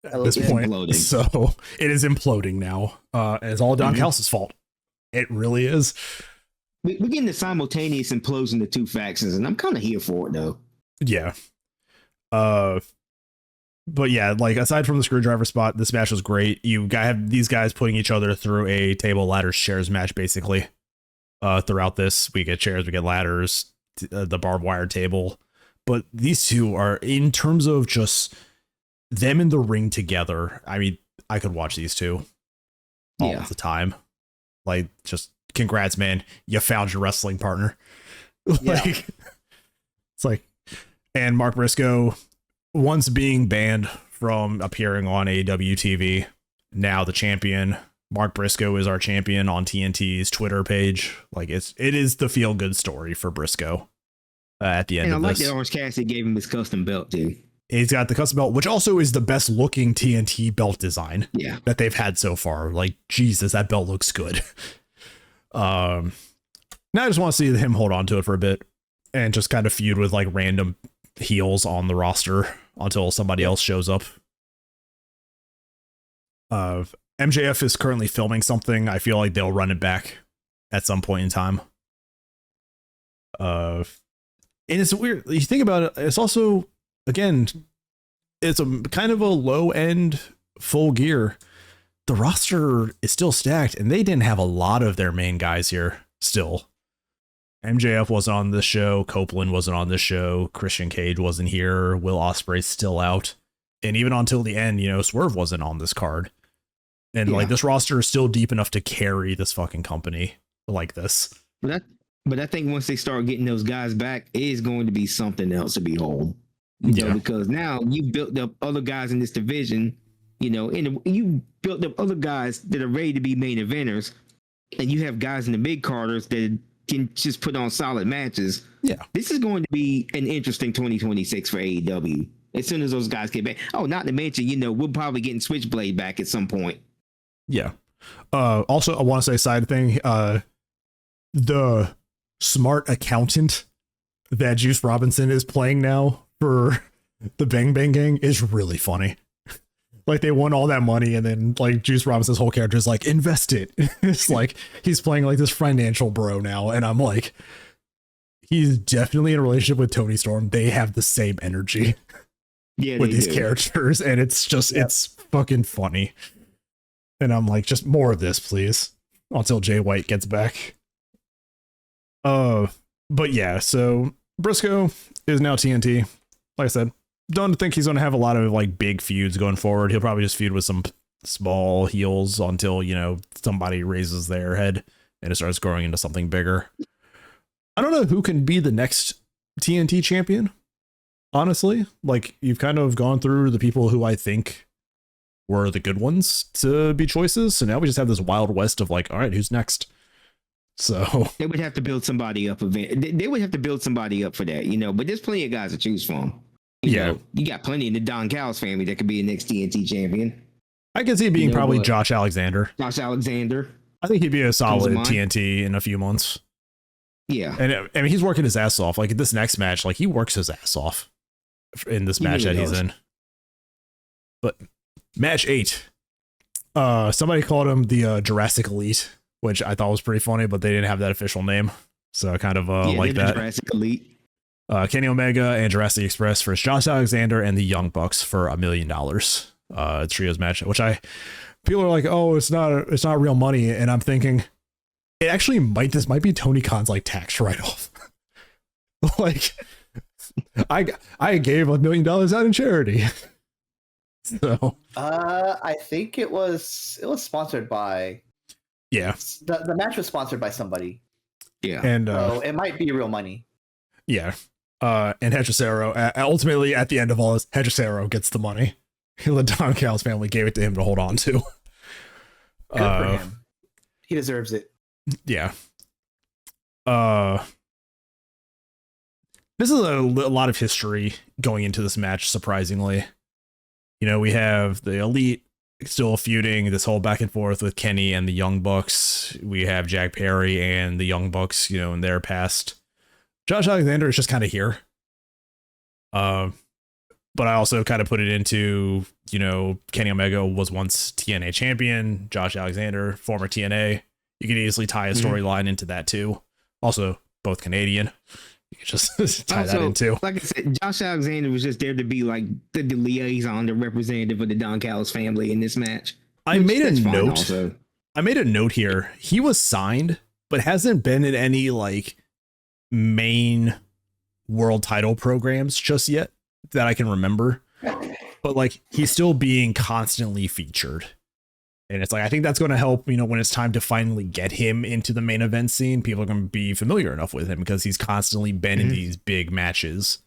at this point. Imploding. So it is imploding now. And it's all Don Callis' fault. It really is. We're getting the simultaneous implosion of two factions, and I'm kind of here for it, though. Yeah. But yeah, like aside from the screwdriver spot, this match was great. You have these guys putting each other through a table, ladders, chairs match, basically. Throughout this, we get chairs, we get ladders, the barbed wire table. But these two are, in terms of just them in the ring together, I mean, I could watch these two all the time. Like, just congrats, man. You found your wrestling partner. Like, it's like, and Mark Briscoe, once being banned from appearing on AEW TV, now the champion. Mark Briscoe is our champion on TNT's Twitter page. Like, it is the feel good story for Briscoe at the end of this. And I like that Orange Cassidy gave him his custom belt too. He's got the custom belt, which also is the best looking TNT belt design that they've had so far. Like, Jesus, that belt looks good. Now I just want to see him hold on to it for a bit and just kind of feud with like random heels on the roster. until somebody else shows up. MJF is currently filming something. I feel like they'll run it back at some point in time. And it's weird. You think about it, it's also, again, it's a kind of a low end Full Gear. The roster is still stacked, and they didn't have a lot of their main guys here still. MJF wasn't on this show. Copeland wasn't on this show. Christian Cage wasn't here. Will Ospreay's still out. And even until the end, Swerve wasn't on this card. And like this roster is still deep enough to carry this fucking company like this. But I think once they start getting those guys back, it is going to be something else to behold. You know, because now you built up other guys in this division, and you built up other guys that are ready to be main eventers, and you have guys in the mid carders that can just put on solid matches. Yeah, this is going to be an interesting 2026 for AEW as soon as those guys get back. Oh, not to mention, we're probably getting Switchblade back at some point. Yeah. Also, I want to say side thing. The smart accountant that Juice Robinson is playing now for the Bang Bang Gang is really funny. Like, they won all that money, and then like Juice Robinson's whole character is like, invest it. It's like he's playing like this financial bro now, and I'm like, he's definitely in a relationship with Tony Storm. They have the same energy with these characters, and it's just it's fucking funny. And I'm like, just more of this, please, until Jay White gets back. But yeah, so Briscoe is now TNT. Like I said, don't think he's going to have a lot of like big feuds going forward. He'll probably just feud with some small heels until, somebody raises their head and it starts growing into something bigger. I don't know who can be the next TNT champion. Honestly, like, you've kind of gone through the people who I think were the good ones to be choices. So now we just have this wild west of like, all right, who's next? So they would have to build somebody up. They would have to build somebody up for that, but there's plenty of guys to choose from. You know, you got plenty in the Don Callis family that could be a next TNT champion. I can see it being probably Josh Alexander. I think he'd be a solid TNT in a few months. Yeah. And I mean, he's working his ass off. Like, this next match, like, he works his ass off in this match that he's in. But match 8. Somebody called him the Jurassic Elite, which I thought was pretty funny, but they didn't have that official name. So I kind of like that. Jurassic Elite. Kenny Omega and Jurassic Express versus Josh Alexander and the Young Bucks for $1 million. Trios match, which people are like, oh, it's not real money. And I'm thinking it actually this might be Tony Khan's like tax write-off. Like, I gave $1 million out in charity. So I think it was sponsored by the match was sponsored by somebody. And so it might be real money. And Hechicero, ultimately at the end of all this, Hechicero gets the money. The Don Callis family gave it to him to hold on to. Good for him. He deserves it. Yeah. This is a lot of history going into this match, surprisingly. We have the Elite still feuding, this whole back and forth with Kenny and the Young Bucks. We have Jack Perry and the Young Bucks, in their past. Josh Alexander is just kind of here. But I also kind of put it into, Kenny Omega was once TNA champion, Josh Alexander, former TNA. You could easily tie a storyline into that too. Also, both Canadian. You could just tie that into. Like I said, Josh Alexander was just there to be like the liaison, the representative of the Don Callis family in this match. I made a note here. He was signed, but hasn't been in any like main world title programs just yet that I can remember. But like, he's still being constantly featured. And it's like, I think that's going to help, when it's time to finally get him into the main event scene, people are going to be familiar enough with him because he's constantly been in these big matches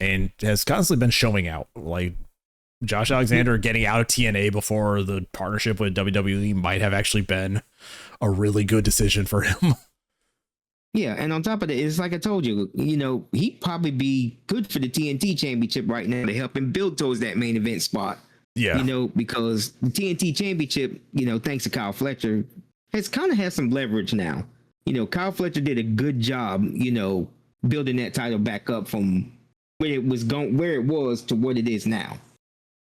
and has constantly been showing out. Like, Josh Alexander getting out of TNA before the partnership with WWE might have actually been a really good decision for him. Yeah, and on top of that, it's like I told you, he'd probably be good for the TNT championship right now to help him build towards that main event spot. Yeah. Because the TNT championship, thanks to Kyle Fletcher, has kind of had some leverage now. Kyle Fletcher did a good job, building that title back up from where it was to what it is now.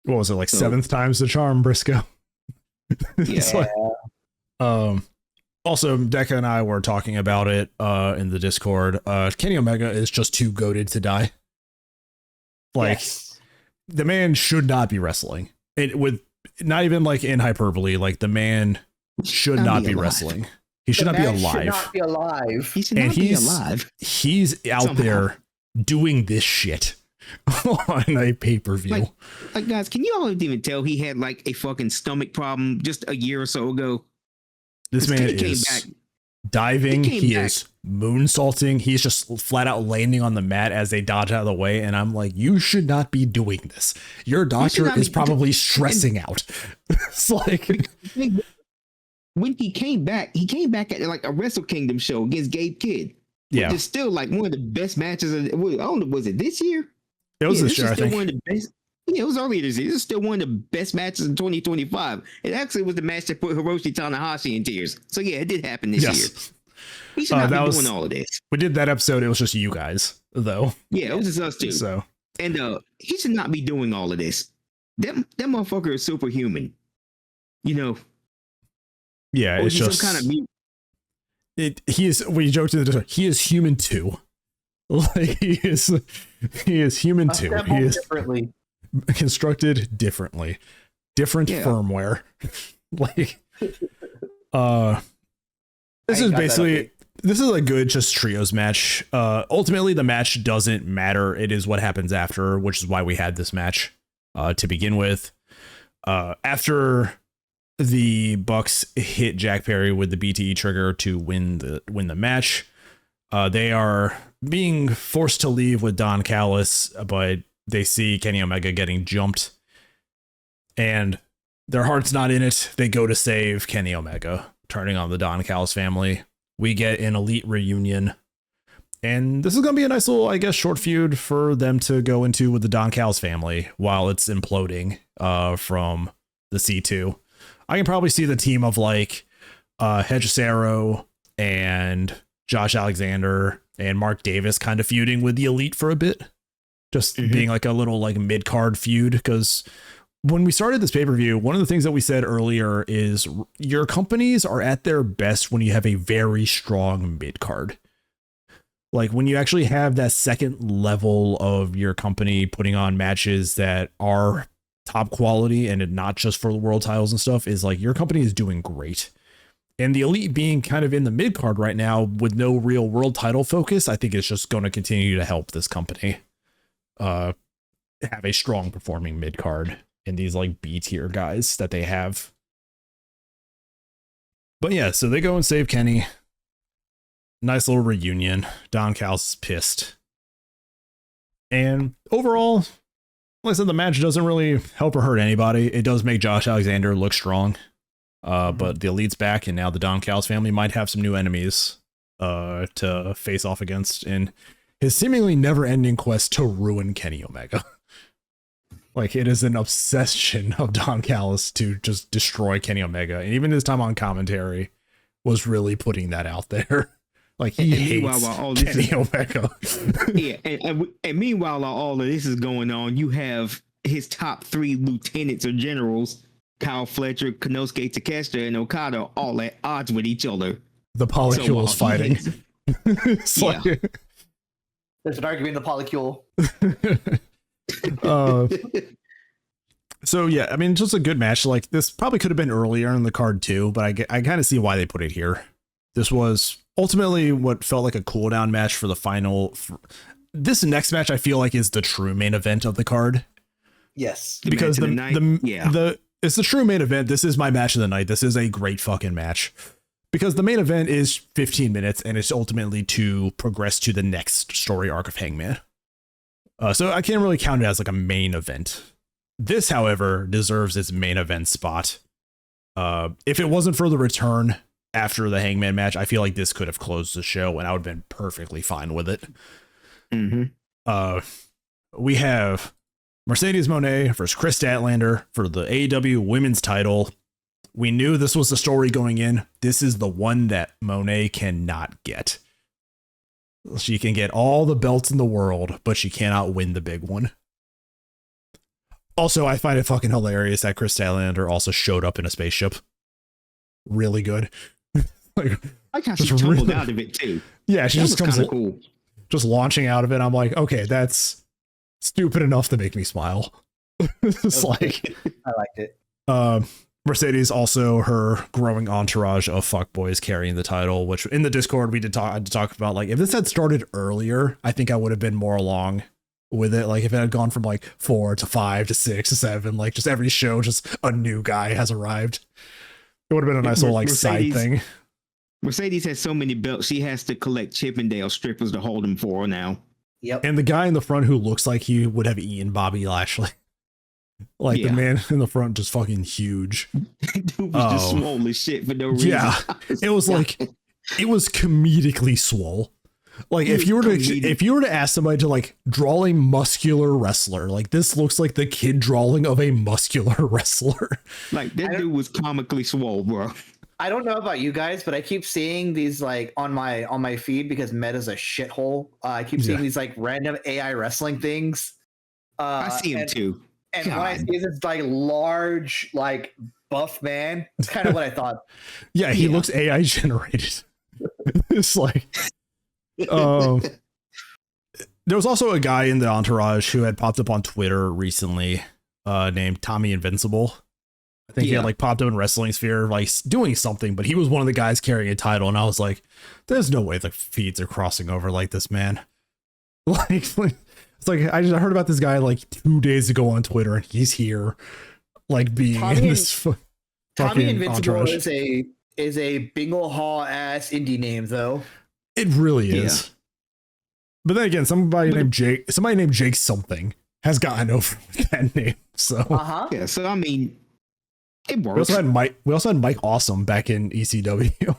What was it, like seventh time's the charm, Briscoe? It's Yeah. like, also, Deca and I were talking about it in the Discord. Kenny Omega is just too goated to die. Like, Yes. the man should not be wrestling. It with not even like in hyperbole. Like, the man should not be wrestling. He should not be alive. Should not be alive. He should not be alive. He's out Somehow. there doing this shit on a pay-per-view. Like, guys, can you all even tell he had like a fucking stomach problem just a year or so ago? This man He came is back. diving. He back. is moonsaulting. He's just flat out landing on the mat as they dodge out of the way. And I'm like, you should not be doing this. Your doctor not is be- probably stressing out. It's like, When he came back at like a Wrestle Kingdom show against Gabe Kidd. yeah, It's still like one of the best matches. I don't know, was it this year? it was Yeah, this year, I is still think. One of the best. Yeah, it was earlier this year. This is still one of the best matches in 2025. It actually was the match that put Hiroshi Tanahashi in tears. So yeah, it did happen this year. Yes. We should not that be was- doing all of this. We did that episode. It was just you guys, though. Yeah, it was just us two. So, And he should not be doing all of this. That motherfucker is superhuman. You know, yeah, or it's he's just. some kind of mute. He is. We joked in the Discord, he is human too. Like, he is human too. He is Differently. constructed differently, different Yeah. firmware. Like, this I is got that basically, this is a good just trios match. Ultimately the match doesn't matter. It is what happens after, which is why we had this match to begin with. After the Bucks hit Jack Perry with the BTE trigger to win the match, they are being forced to leave with Don Callis, but they see Kenny Omega getting jumped and their heart's not in it. They go to save Kenny Omega, turning on the Don Callis family. We get an elite reunion, and this is going to be a nice little, I guess, short feud for them to go into with the Don Callis family while it's imploding from the C2. I can probably see the team of like Hechicero and Josh Alexander and Mark Davis kind of feuding with the elite for a bit, just being like a little like mid-card feud. Because when we started this pay-per-view, one of the things that we said earlier is your companies are at their best when you have a very strong mid-card. Like when you actually have that second level of your company putting on matches that are top quality and not just for the world titles and stuff, is like your company is doing great. And the elite being kind of in the mid card right now with no real world title focus, I think it's just going to continue to help this company have a strong performing mid card in these like B tier guys that they have. But yeah, so they go and save Kenny. Nice little reunion. Don Callis is pissed. And overall, like I said, the match doesn't really help or hurt anybody. It does make Josh Alexander look strong. But the elite's back, and now the Don Callis family might have some new enemies to face off against in his seemingly never-ending quest to ruin Kenny Omega. Like, it is an obsession of Don Callis to just destroy Kenny Omega, and even his time on commentary was really putting that out there. Like, he hates Kenny Omega. Yeah, and meanwhile, while all of this is going on, you have his top 3 lieutenants or generals, Kyle Fletcher, Konosuke Takeshita, and Okada, all at odds with each other. The polycules fighting. It's Yeah. like, There's an argument in the polycule. so yeah, I mean, just a good match. Like, this probably could have been earlier in the card too, but I kind of see why they put it here. This was ultimately what felt like a cooldown match for the final. This next match, I feel like, is the true main event of the card. Yes. Because it's the true main event. This is my match of the night. This is a great fucking match. Because the main event is 15 minutes and it's ultimately to progress to the next story arc of Hangman. So I can't really count it as like a main event. This, however, deserves its main event spot. If it wasn't for the return after the Hangman match, I feel like this could have closed the show and I would have been perfectly fine with it. We have Mercedes Moné versus Chris Statlander for the AEW women's title. We knew this was the story going in. This is the one that Moné cannot get. She can get all the belts in the world, but she cannot win the big one. Also, I find it fucking hilarious that Chris Statlander also showed up in a spaceship. Really good. Like how she tumbled out of it too. Yeah, she just comes cool. Just launching out of it. I'm like, okay, that's stupid enough to make me smile. It's like I liked it. Mercedes, also her growing entourage of fuckboys carrying the title, which in the Discord we did talk about, like, if this had started earlier, I think I would have been more along with it. Like if it had gone from like 4 to 5 to 6 to 7, like just every show just a new guy has arrived. It would have been a nice little like side thing. Mercedes has so many belts, she has to collect Chippendale strippers to hold them for her now. Yep. And the guy in the front who looks like he would have eaten Bobby Lashley. Like the man in the front, just fucking huge. Dude was just swole as shit for no reason. Yeah, it was like, it was comedically swole. Like if you were to ask somebody to like draw a muscular wrestler, like this looks like the kid drawing of a muscular wrestler. Like that dude was comically swole, bro. I don't know about you guys, but I keep seeing these like on my feed because Meta's a shithole. I keep seeing these like random AI wrestling things. I see him too. And when I see this like large, like buff man, it's kind of what I thought. Yeah, he looks AI generated. It's like, there was also a guy in the entourage who had popped up on Twitter recently, named Tommy Invincible. I think he had like popped up in Wrestling Sphere, like doing something, but he was one of the guys carrying a title, and I was like, "There's no way the feeds are crossing over like this, man." Like it's like I heard about this guy like 2 days ago on Twitter, and he's here, like being in this. Tommy Invincible is a Bingle Hall ass indie name, though. It really is. But then again, somebody named Jake something has gotten over that name. So yeah. So I mean, it works. We also had Mike Awesome back in ECW,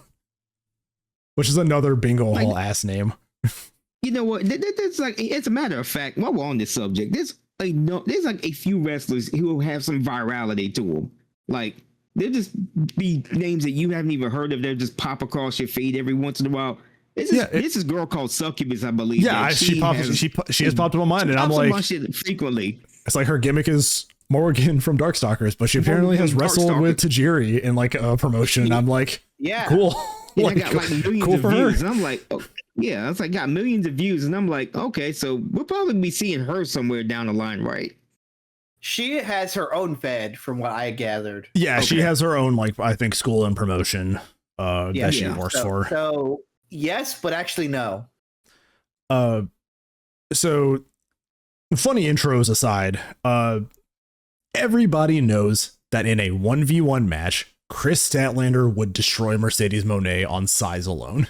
which is another Bingo Hall ass name. You know what? That's like, it's a matter of fact, while we're on this subject, there's like a few wrestlers who have some virality to them. Like they'll just be names that you haven't even heard of. They'll just pop across your feed every once in a while. This is girl called Succubus, I believe. Yeah, she has popped up on mine, and I'm like, my shit frequently. It's like her gimmick is Morgan from Darkstalkers, but she apparently has wrestled with Tajiri in like a promotion. And I'm like, yeah, cool. Yeah, like, I got like millions of views, and I'm like, oh, yeah, it's like got millions of views, and I'm like, okay, so we'll probably be seeing her somewhere down the line, right? She has her own fed, from what I gathered. Yeah, she has her own, like, I think, school and promotion that she works for. So yes, but actually no. So funny intros aside, everybody knows that in a 1v1 match, Chris Statlander would destroy Mercedes Moné on size alone.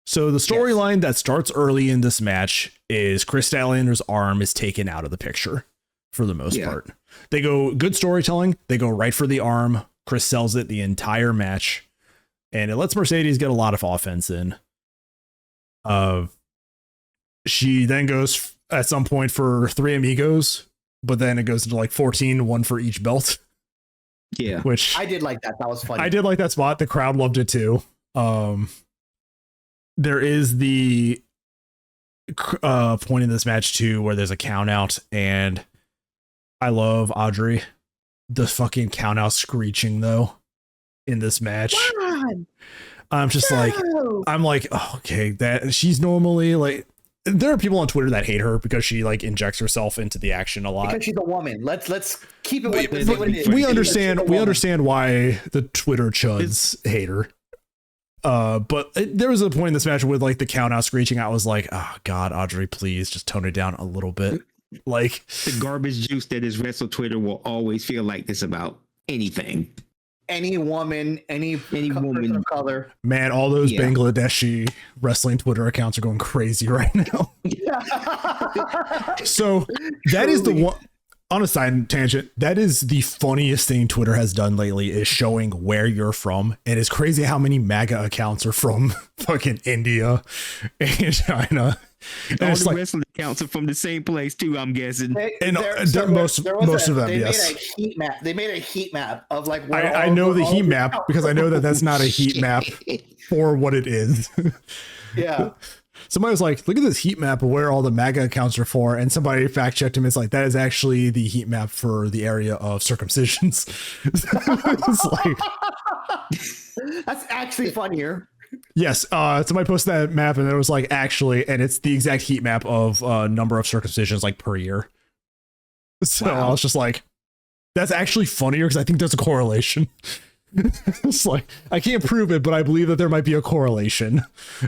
So the storyline that starts early in this match is Chris Statlander's arm is taken out of the picture for the most part. They go good storytelling. They go right for the arm. Chris sells it the entire match, and it lets Mercedes get a lot of offense in. She then goes at some point for 3 amigos, but then it goes into like 14, one for each belt. Yeah, which I did like that. That was funny. I did like that spot. The crowd loved it too. There is the point in this match too where there's a count out, and I love Audrey. The fucking count out screeching though in this match. I'm just like, oh, okay, that she's normally like, there are people on Twitter that hate her because she like injects herself into the action a lot. Because she's a woman. Let's keep it what it is. We understand why the Twitter chuds hate her. But there was a point in this match with like the count out screeching. I was like, oh God, Audrey, please just tone it down a little bit. Like the garbage juice that is Wrestle Twitter will always feel like this about anything. Any woman, any woman of color. Man, all those Bangladeshi wrestling Twitter accounts are going crazy right now. So that is the one. On a side tangent, that is the funniest thing Twitter has done lately, is showing where you're from. And it's crazy how many MAGA accounts are from fucking India and China. And all it's the like, wrestling accounts are from the same place too, I'm guessing. Most of them, yes. They made a heat map of like. I know the heat map because I know that that's not a heat map for what it is. Yeah. Somebody was like, look at this heat map of where all the MAGA accounts are for. And somebody fact checked him. It's like, that is actually the heat map for the area of circumcisions. It's like, that's actually funnier. yes. Somebody posted that map and it was like, actually, and it's the exact heat map of number of circumcisions like per year. So I was just like, that's actually funnier because I think there's a correlation. It's like, I can't prove it, but I believe that there might be a correlation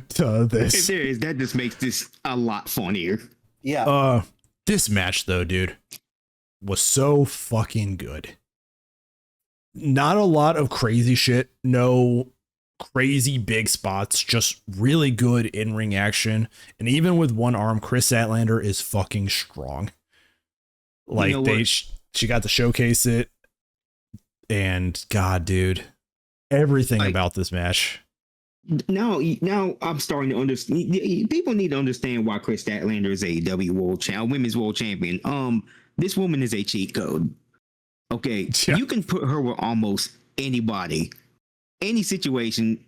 to this. If there is, that just makes this a lot funnier. Yeah. This match though, dude, was so fucking good. Not a lot of crazy shit, no crazy big spots, just really good in-ring action. And even with one arm, Chris Statlander is fucking strong. Like, You know she got to showcase it. And God, dude, everything about this match. Now I'm starting to understand. People need to understand why Chris Statlander is AEW Women's World Champion. This woman is a cheat code. Okay, Yeah. You can put her with almost anybody, any situation,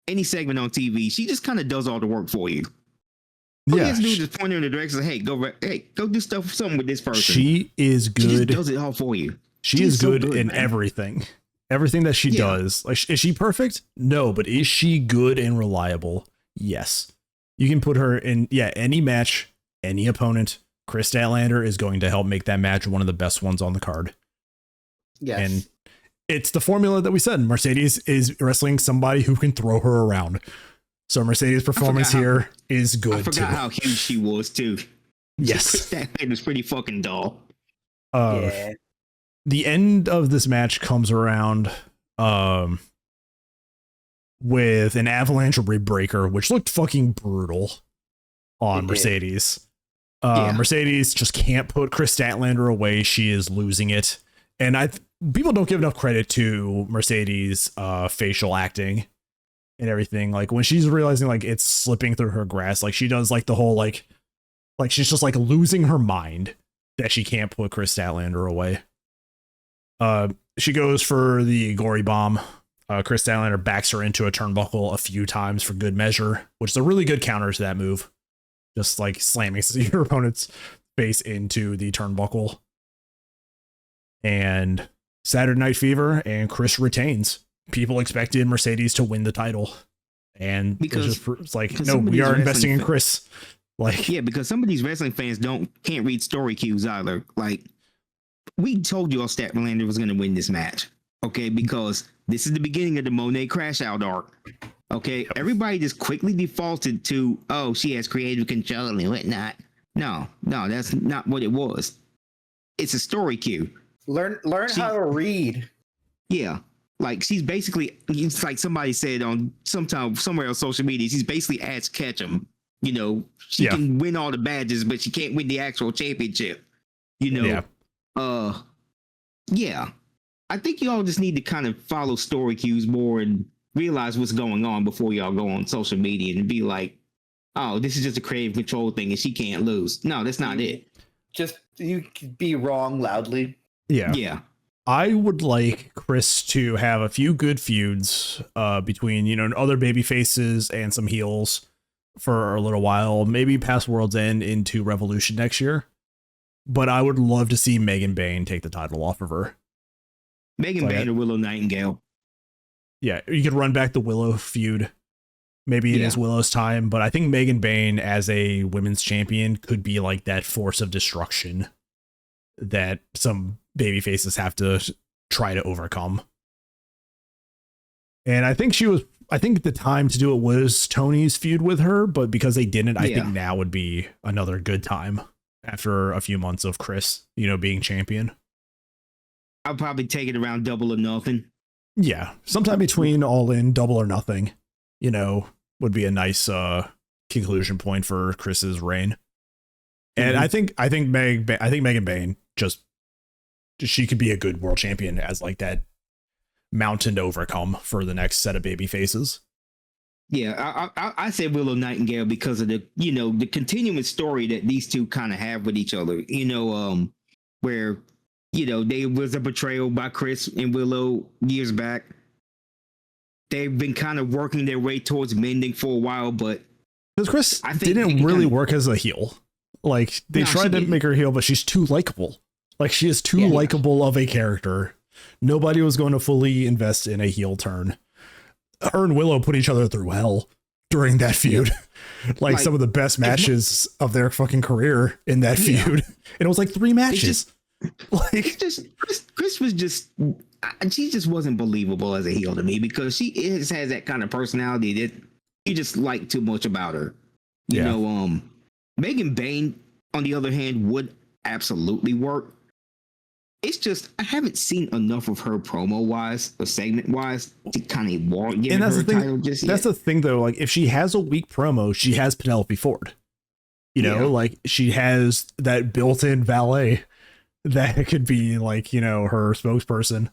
any segment on TV. She just kind of does all the work for you. All you have to do is just point her in the direction. Hey, go do something with this person. She is good. She just does it all for you. She is so good in man. everything that she does. Like, is she perfect? No, but is she good and reliable? Yes. You can put her in, any match, any opponent. Chris Statlander is going to help make that match one of the best ones on the card. Yes. And it's the formula that we said. Mercedes is wrestling somebody who can throw her around. So Mercedes' performance here is good. I forgot how huge she was too. Yes. Chris Statlander's pretty fucking dull. Yeah. The end of this match comes around with an avalanche rebreaker, which looked fucking brutal on Mercedes. Mercedes just can't put Chris Statlander away. She is losing it. And people don't give enough credit to Mercedes' facial acting and everything. Like, when she's realizing like it's slipping through her grasp, like she does like the whole like she's just like losing her mind that she can't put Chris Statlander away. She goes for the gory bomb. Chris Statlander backs her into a turnbuckle a few times for good measure, which is a really good counter to that move. Just like slamming your opponent's face into the turnbuckle. And Saturday Night Fever, and Chris retains. People expected Mercedes to win the title. And it's like, no, we are investing in Chris. Like, yeah, because some of these wrestling fans can't read story cues either. Like, we told you all Statlander was going to win this match, okay? Because this is the beginning of the Monet Crash Out arc, okay? Everybody just quickly defaulted to, oh, she has creative control and whatnot. No, that's not what it was. It's a story cue. Learn how to read. Yeah, like she's basically, it's like somebody said on somewhere on social media, she's basically Ash Ketchum. You know, she can win all the badges, but she can't win the actual championship. You know, I think y'all just need to kind of follow story cues more and realize what's going on before y'all go on social media and be like, oh, this is just a creative control thing and she can't lose. No, that's not it. Just, you could be wrong loudly. Yeah. I would like Chris to have a few good feuds between, other baby faces and some heels for a little while, maybe past World's End into Revolution next year. But I would love to see Megan Bayne take the title off of her. Megan Bayne or Willow Nightingale. Yeah, you could run back the Willow feud. Maybe it is Willow's time, but I think Megan Bayne as a women's champion could be like that force of destruction that some baby faces have to try to overcome. And I think the time to do it was Tony's feud with her, but because they didn't, I think now would be another good time after a few months of Chris, being champion. I'll probably take it around Double or Nothing. Yeah, sometime between All In, Double or Nothing, would be a nice conclusion point for Chris's reign. And I think Megan Bayne she could be a good world champion as like that mountain to overcome for the next set of baby faces. Yeah, I said Willow Nightingale because of the the continuing story that these two kind of have with each other. Where there was a betrayal by Chris and Willow years back. They've been kind of working their way towards mending for a while, but Because Chris I think didn't really work as a heel. Like they tried to make her heel, but she's too likable. Like she is too likable of a character. Nobody was going to fully invest in a heel turn. Her and Willow put each other through hell during that feud. Like some of the best matches of their fucking career in that feud. And it was like 3 matches. Chris was just, she just wasn't believable as a heel to me because she has that kind of personality that you just like too much about her. You know, Megan Bayne, on the other hand, would absolutely work. It's just I haven't seen enough of her promo wise or segment wise to kind of warrant getting her title just yet. That's the thing though. Like if she has a weak promo, she has Penelope Ford. You know, like she has that built-in valet that could be like, you know, her spokesperson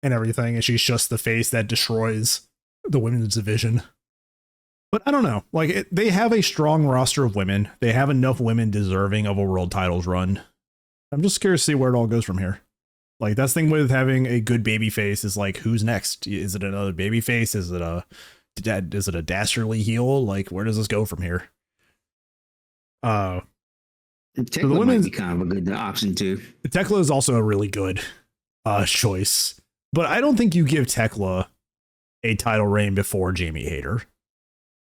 and everything. And she's just the face that destroys the women's division. But I don't know. Like they have a strong roster of women. They have enough women deserving of a world titles run. I'm just curious to see where it all goes from here. Like that's the thing with having a good baby face is like, who's next? Is it another baby face? Is it a dastardly heel? Like, where does this go from here? Tekla might be kind of a good option too. Tekla is also a really good choice, but I don't think you give Tekla a title reign before Jamie Hayter.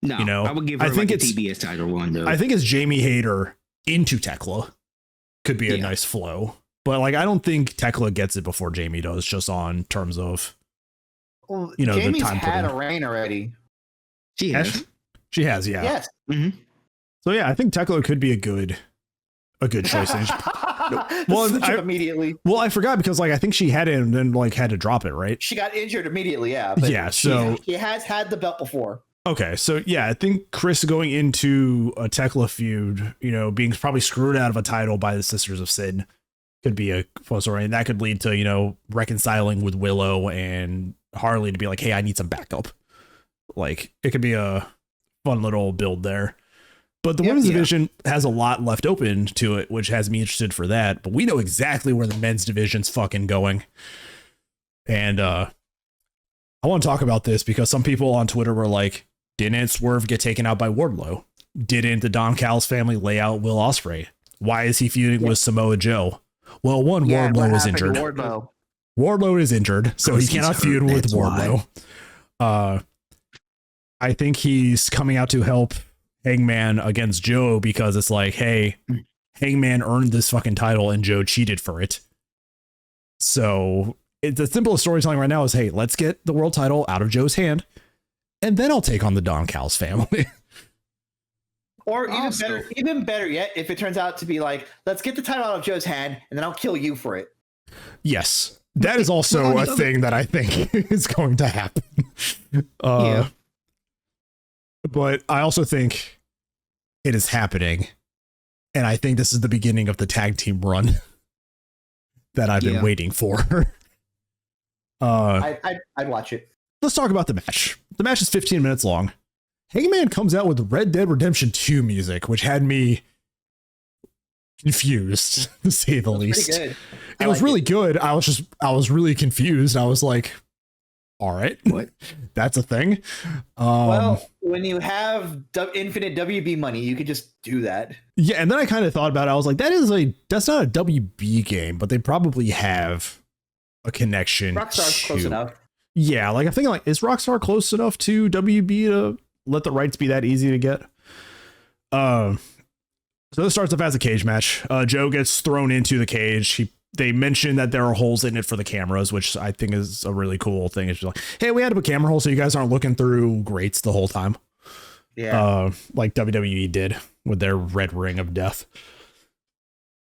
No, you know, I would give her a TBS title run though. I think it's Jamie Hayter into Tekla could be a nice flow, but like I don't think Tekla gets it before Jamie does, just on terms of you know, Jamie's the time had a reign already. She has, yeah. Yes. Mm-hmm. So yeah, I think Tekla could be a good choice. Immediately. Well, I forgot because like I think she had it and then like had to drop it, right? She got injured immediately, yeah. But yeah, so she has had the belt before. Okay, so yeah, I think Chris going into a Tekla feud, you know, being probably screwed out of a title by the Sisters of Sin could be a fun story, and that could lead to, you know, reconciling with Willow and Harley to be like, hey, I need some backup. Like it could be a fun little build there. But the women's division has a lot left open to it, which has me interested for that. But we know exactly where the men's division's fucking going. And I want to talk about this because some people on Twitter were like, didn't Swerve get taken out by Wardlow? Didn't the Don Callis family lay out Will Ospreay? Why is he feuding with Samoa Joe? Well, Wardlow is injured. Wardlow is injured, so he cannot feud with Wardlow. I think he's coming out to help Hangman against Joe because it's like, hey, Hangman earned this fucking title and Joe cheated for it. So the simplest storytelling right now is, hey, let's get the world title out of Joe's hand, and then I'll take on the Don Callis family. Or even better yet, if it turns out to be like, let's get the title out of Joe's hand, and then I'll kill you for it. Yes, that is also a thing that I think is going to happen. But I also think it is happening, and I think this is the beginning of the tag team run that I've been waiting for. I'd watch it. Let's talk about the match. The match is 15 minutes long. Hangman comes out with Red Dead Redemption 2 music, which had me confused, to say the least. Good. It was really good. I was really confused. I was like, all right, what? That's a thing. Well, when you have infinite WB money, you could just do that. Yeah, and then I kind of thought about it. I was like, that's not a WB game, but they probably have a connection. Rockstar's close enough. Yeah, like I'm thinking, like, is Rockstar close enough to WB to let the rights be that easy to get? So this starts off as a cage match. Joe gets thrown into the cage. They mentioned that there are holes in it for the cameras, which I think is a really cool thing. It's just like, hey, we had to put camera holes so you guys aren't looking through grates the whole time. Yeah. Like WWE did with their red ring of death.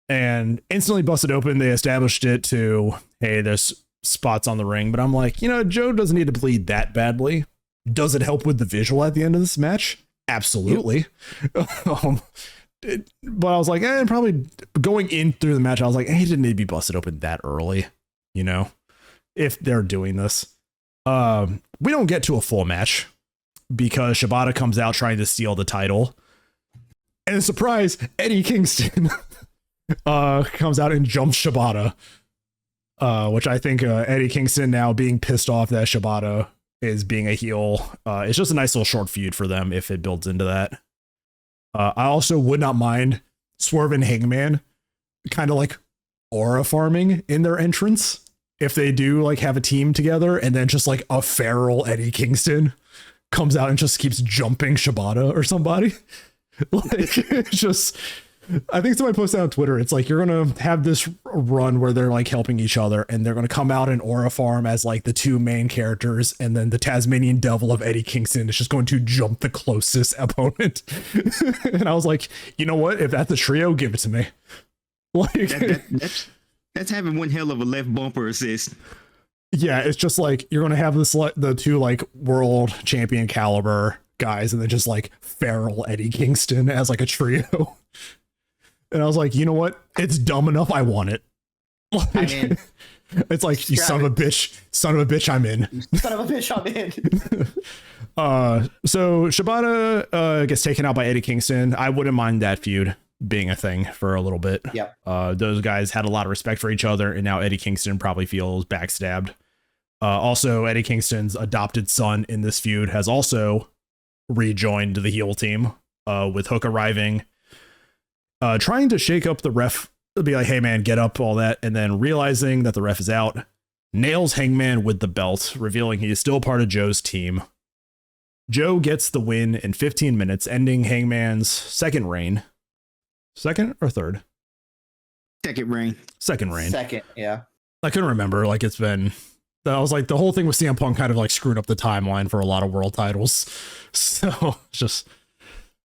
And instantly busted open. They established it to, hey, there's spots on the ring. But I'm like, you know, Joe doesn't need to bleed that badly. Does it help with the visual at the end of this match? Absolutely. But I was like, probably going in through the match, I was like, he didn't need to be busted open that early, you know, if they're doing this. We don't get to a full match because Shibata comes out trying to steal the title. And surprise, Eddie Kingston comes out and jumps Shibata, which I think Eddie Kingston now being pissed off that Shibata is being a heel. It's just a nice little short feud for them if it builds into that. I also would not mind Swerve and Hangman kind of like aura farming in their entrance if they do like have a team together, and then just like a feral Eddie Kingston comes out and just keeps jumping Shibata or somebody. Like, it's just, I think somebody posted on Twitter, it's like you're gonna have this run where they're like helping each other, and they're gonna come out in aura farm as like the two main characters, and then the Tasmanian devil of Eddie Kingston is just going to jump the closest opponent. And I was like, you know what, if that's a trio, give it to me. Like that's having one hell of a left bumper assist. Yeah, it's just like you're gonna have this the two like world champion caliber guys, and then just like feral Eddie Kingston as like a trio. And I was like, you know what? It's dumb enough. I want it. Like, I'm in. It's like, you son of a bitch, I'm in. Son of a bitch, I'm in. So Shibata gets taken out by Eddie Kingston. I wouldn't mind that feud being a thing for a little bit. Yep. Those guys had a lot of respect for each other, and now Eddie Kingston probably feels backstabbed. Also, Eddie Kingston's adopted son in this feud has also rejoined the heel team, with Hook arriving, trying to shake up the ref, be like, hey man, get up, all that, and then realizing that the ref is out, nails Hangman with the belt, revealing he is still part of Joe's team. Joe gets the win in 15 minutes, ending Hangman's second reign. Second or third? Second reign. Second reign. Second, yeah. I couldn't remember. Like, it's been, I was like, the whole thing with CM Punk kind of like screwed up the timeline for a lot of world titles. So it's just,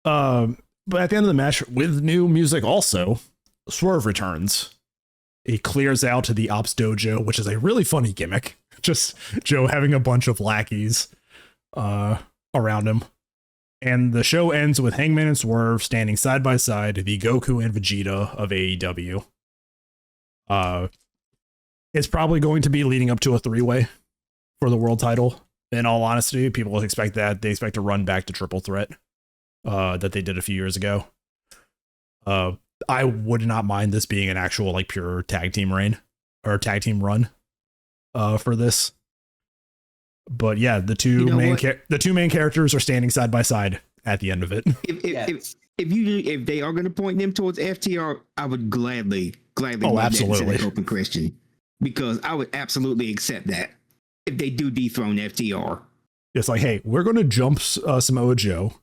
but at the end of the match, with new music also, Swerve returns. He clears out to the Ops Dojo, which is a really funny gimmick. Just Joe having a bunch of lackeys around him. And the show ends with Hangman and Swerve standing side by side, the Goku and Vegeta of AEW. It's probably going to be leading up to a three-way for the world title. In all honesty, people expect that. They expect to run back to Triple Threat that they did a few years ago. I would not mind this being an actual like pure tag team reign or tag team run for this. But yeah, the two main characters are standing side by side at the end of it. If they are going to point them towards FTR, I would gladly absolutely that open question, because I would absolutely accept that if they do dethrone FTR. It's like, hey, we're going to jump Samoa Joe.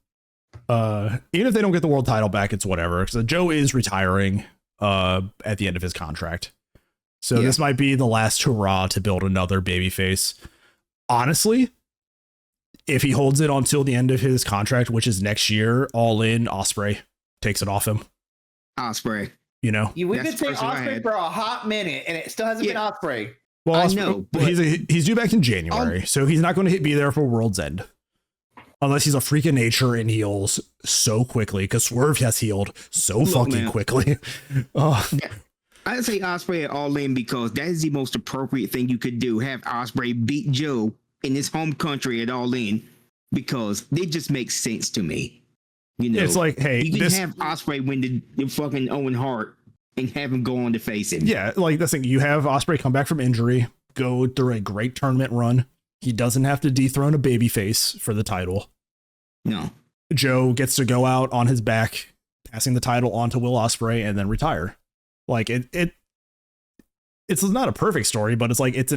Even if they don't get the world title back, it's whatever, because Joe is retiring at the end of his contract. So this might be the last hurrah to build another babyface. Honestly, if he holds it until the end of his contract, which is next year, All In, Ospreay takes it off him. Ospreay. You know? We could take Ospreay for a hot minute, and it still hasn't been Ospreay. Well, I know, but he's due back in January, so he's not going to be there for World's End. Unless he's a freak of nature and heals so quickly, because Swerve has healed so quickly. I'd say Ospreay at All In, because that is the most appropriate thing you could do. Have Ospreay beat Joe in his home country at All In, because it just makes sense to me. You know, it's like, hey, you can have Ospreay win the fucking Owen Hart and have him go on to face him. Yeah, like that's thing. You have Ospreay come back from injury, go through a great tournament run. He doesn't have to dethrone a babyface for the title. No. Joe gets to go out on his back, passing the title on to Will Ospreay, and then retire. Like it's not a perfect story, but it's like it's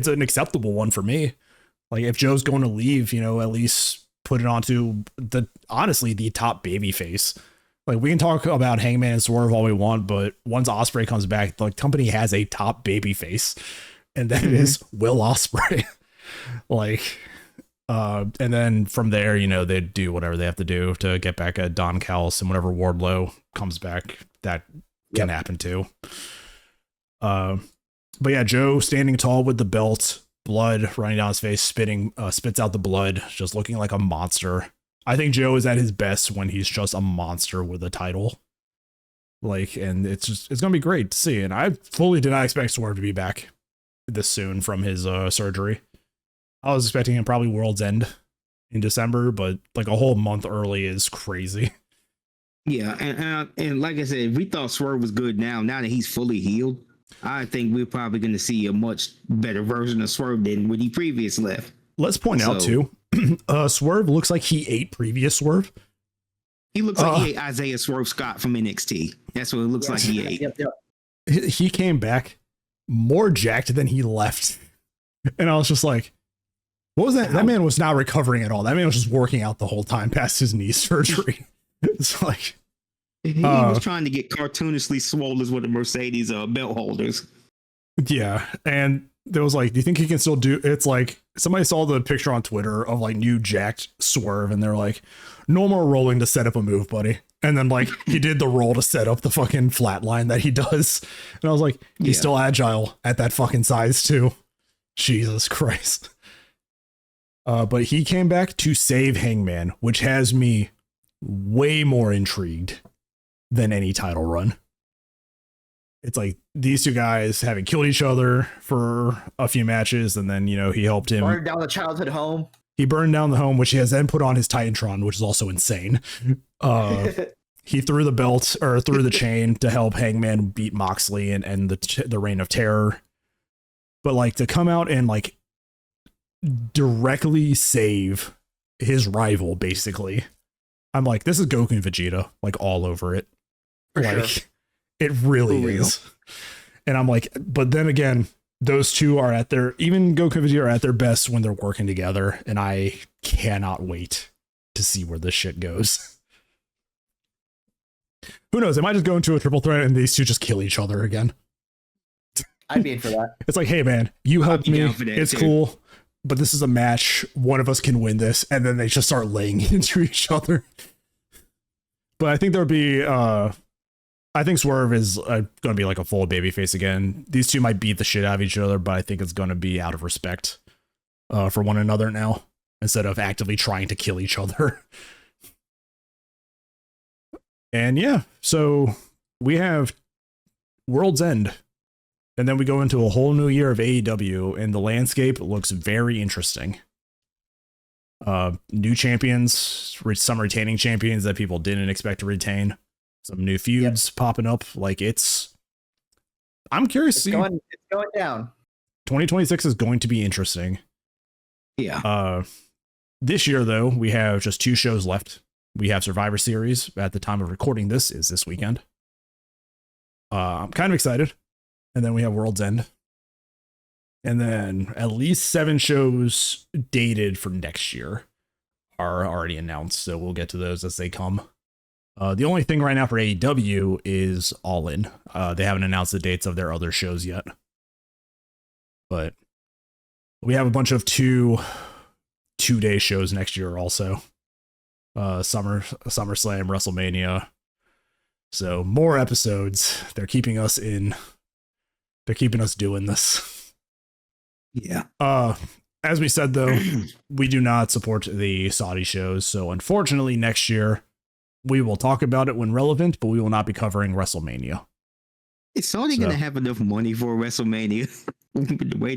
an acceptable one for me. Like if Joe's going to leave, you know, at least put it onto the top baby face. Like we can talk about Hangman and Swerve all we want, but once Ospreay comes back, the company has a top baby face, and that is Will Ospreay. Like and then from there, you know, they do whatever they have to do to get back at Don Callis, and whenever Wardlow comes back, that can happen too. But yeah, Joe standing tall with the belt, blood running down his face, spits out the blood, just looking like a monster. I think Joe is at his best when he's just a monster with a title. Like, and it's gonna be great to see. And I fully did not expect Swerve to be back this soon from his surgery. I was expecting him probably World's End in December, but like a whole month early is crazy. Yeah, and like I said, we thought Swerve was good now that he's fully healed, I think we're probably going to see a much better version of Swerve than when he previously left. Let's point out too, Swerve looks like he ate previous Swerve. He looks like he ate Isaiah Swerve Scott from NXT. That's what it looks like he ate. Yep. He came back more jacked than he left. And I was just like, what was that? That man was not recovering at all. That man was just working out the whole time past his knee surgery. It's like he was trying to get cartoonishly swole as one of Mercedes belt holders. Yeah. And there was like, do you think he can still do it's like somebody saw the picture on Twitter of like new jacked Swerve and they're like, no more rolling to set up a move, buddy. And then like he did the roll to set up the fucking flatline that he does. And I was like, he's still agile at that fucking size too. Jesus Christ. But he came back to save Hangman, which has me way more intrigued than any title run. It's like these two guys having killed each other for a few matches, and then, you know, he helped him burn down the childhood home. He burned down the home, which he has then put on his Titantron, which is also insane. He threw the belt or threw the chain to help Hangman beat Moxley and end the reign of terror. But like to come out and like directly save his rival, basically, I'm like, this is Goku and Vegeta, like all over it. For like sure. it really is. And I'm like, but then again, those two are at their, even Goku and Vegeta are at their best when they're working together. And I cannot wait to see where this shit goes. Who knows? It might just go into a triple threat and these two just kill each other again. I'd be in for that. It's like, hey man, you helped me. It's too. cool. But this is a match. One of us can win this. And then they just start laying into each other. But I think there'll be, I think Swerve is going to be like a full babyface again. These two might beat the shit out of each other, but I think it's going to be out of respect for one another now, instead of actively trying to kill each other. And yeah, so we have World's End. And then we go into a whole new year of AEW, and the landscape looks very interesting. New champions, some retaining champions that people didn't expect to retain. Some new feuds popping up. Like I'm curious to see. It's going down. 2026 is going to be interesting. Yeah. This year, though, we have just 2 shows left. We have Survivor Series at the time of recording this is this weekend. I'm kind of excited. And then we have World's End. And then at least 7 shows dated for next year are already announced. So we'll get to those as they come. The only thing right now for AEW is All In. They haven't announced the dates of their other shows yet. But we have a bunch of 2-day shows next year also. SummerSlam, WrestleMania. So more episodes. They're keeping us doing this. Yeah. As we said, though, we do not support the Saudi shows. So unfortunately, next year, we will talk about it when relevant, but we will not be covering WrestleMania. Is Saudi going to have enough money for WrestleMania? The way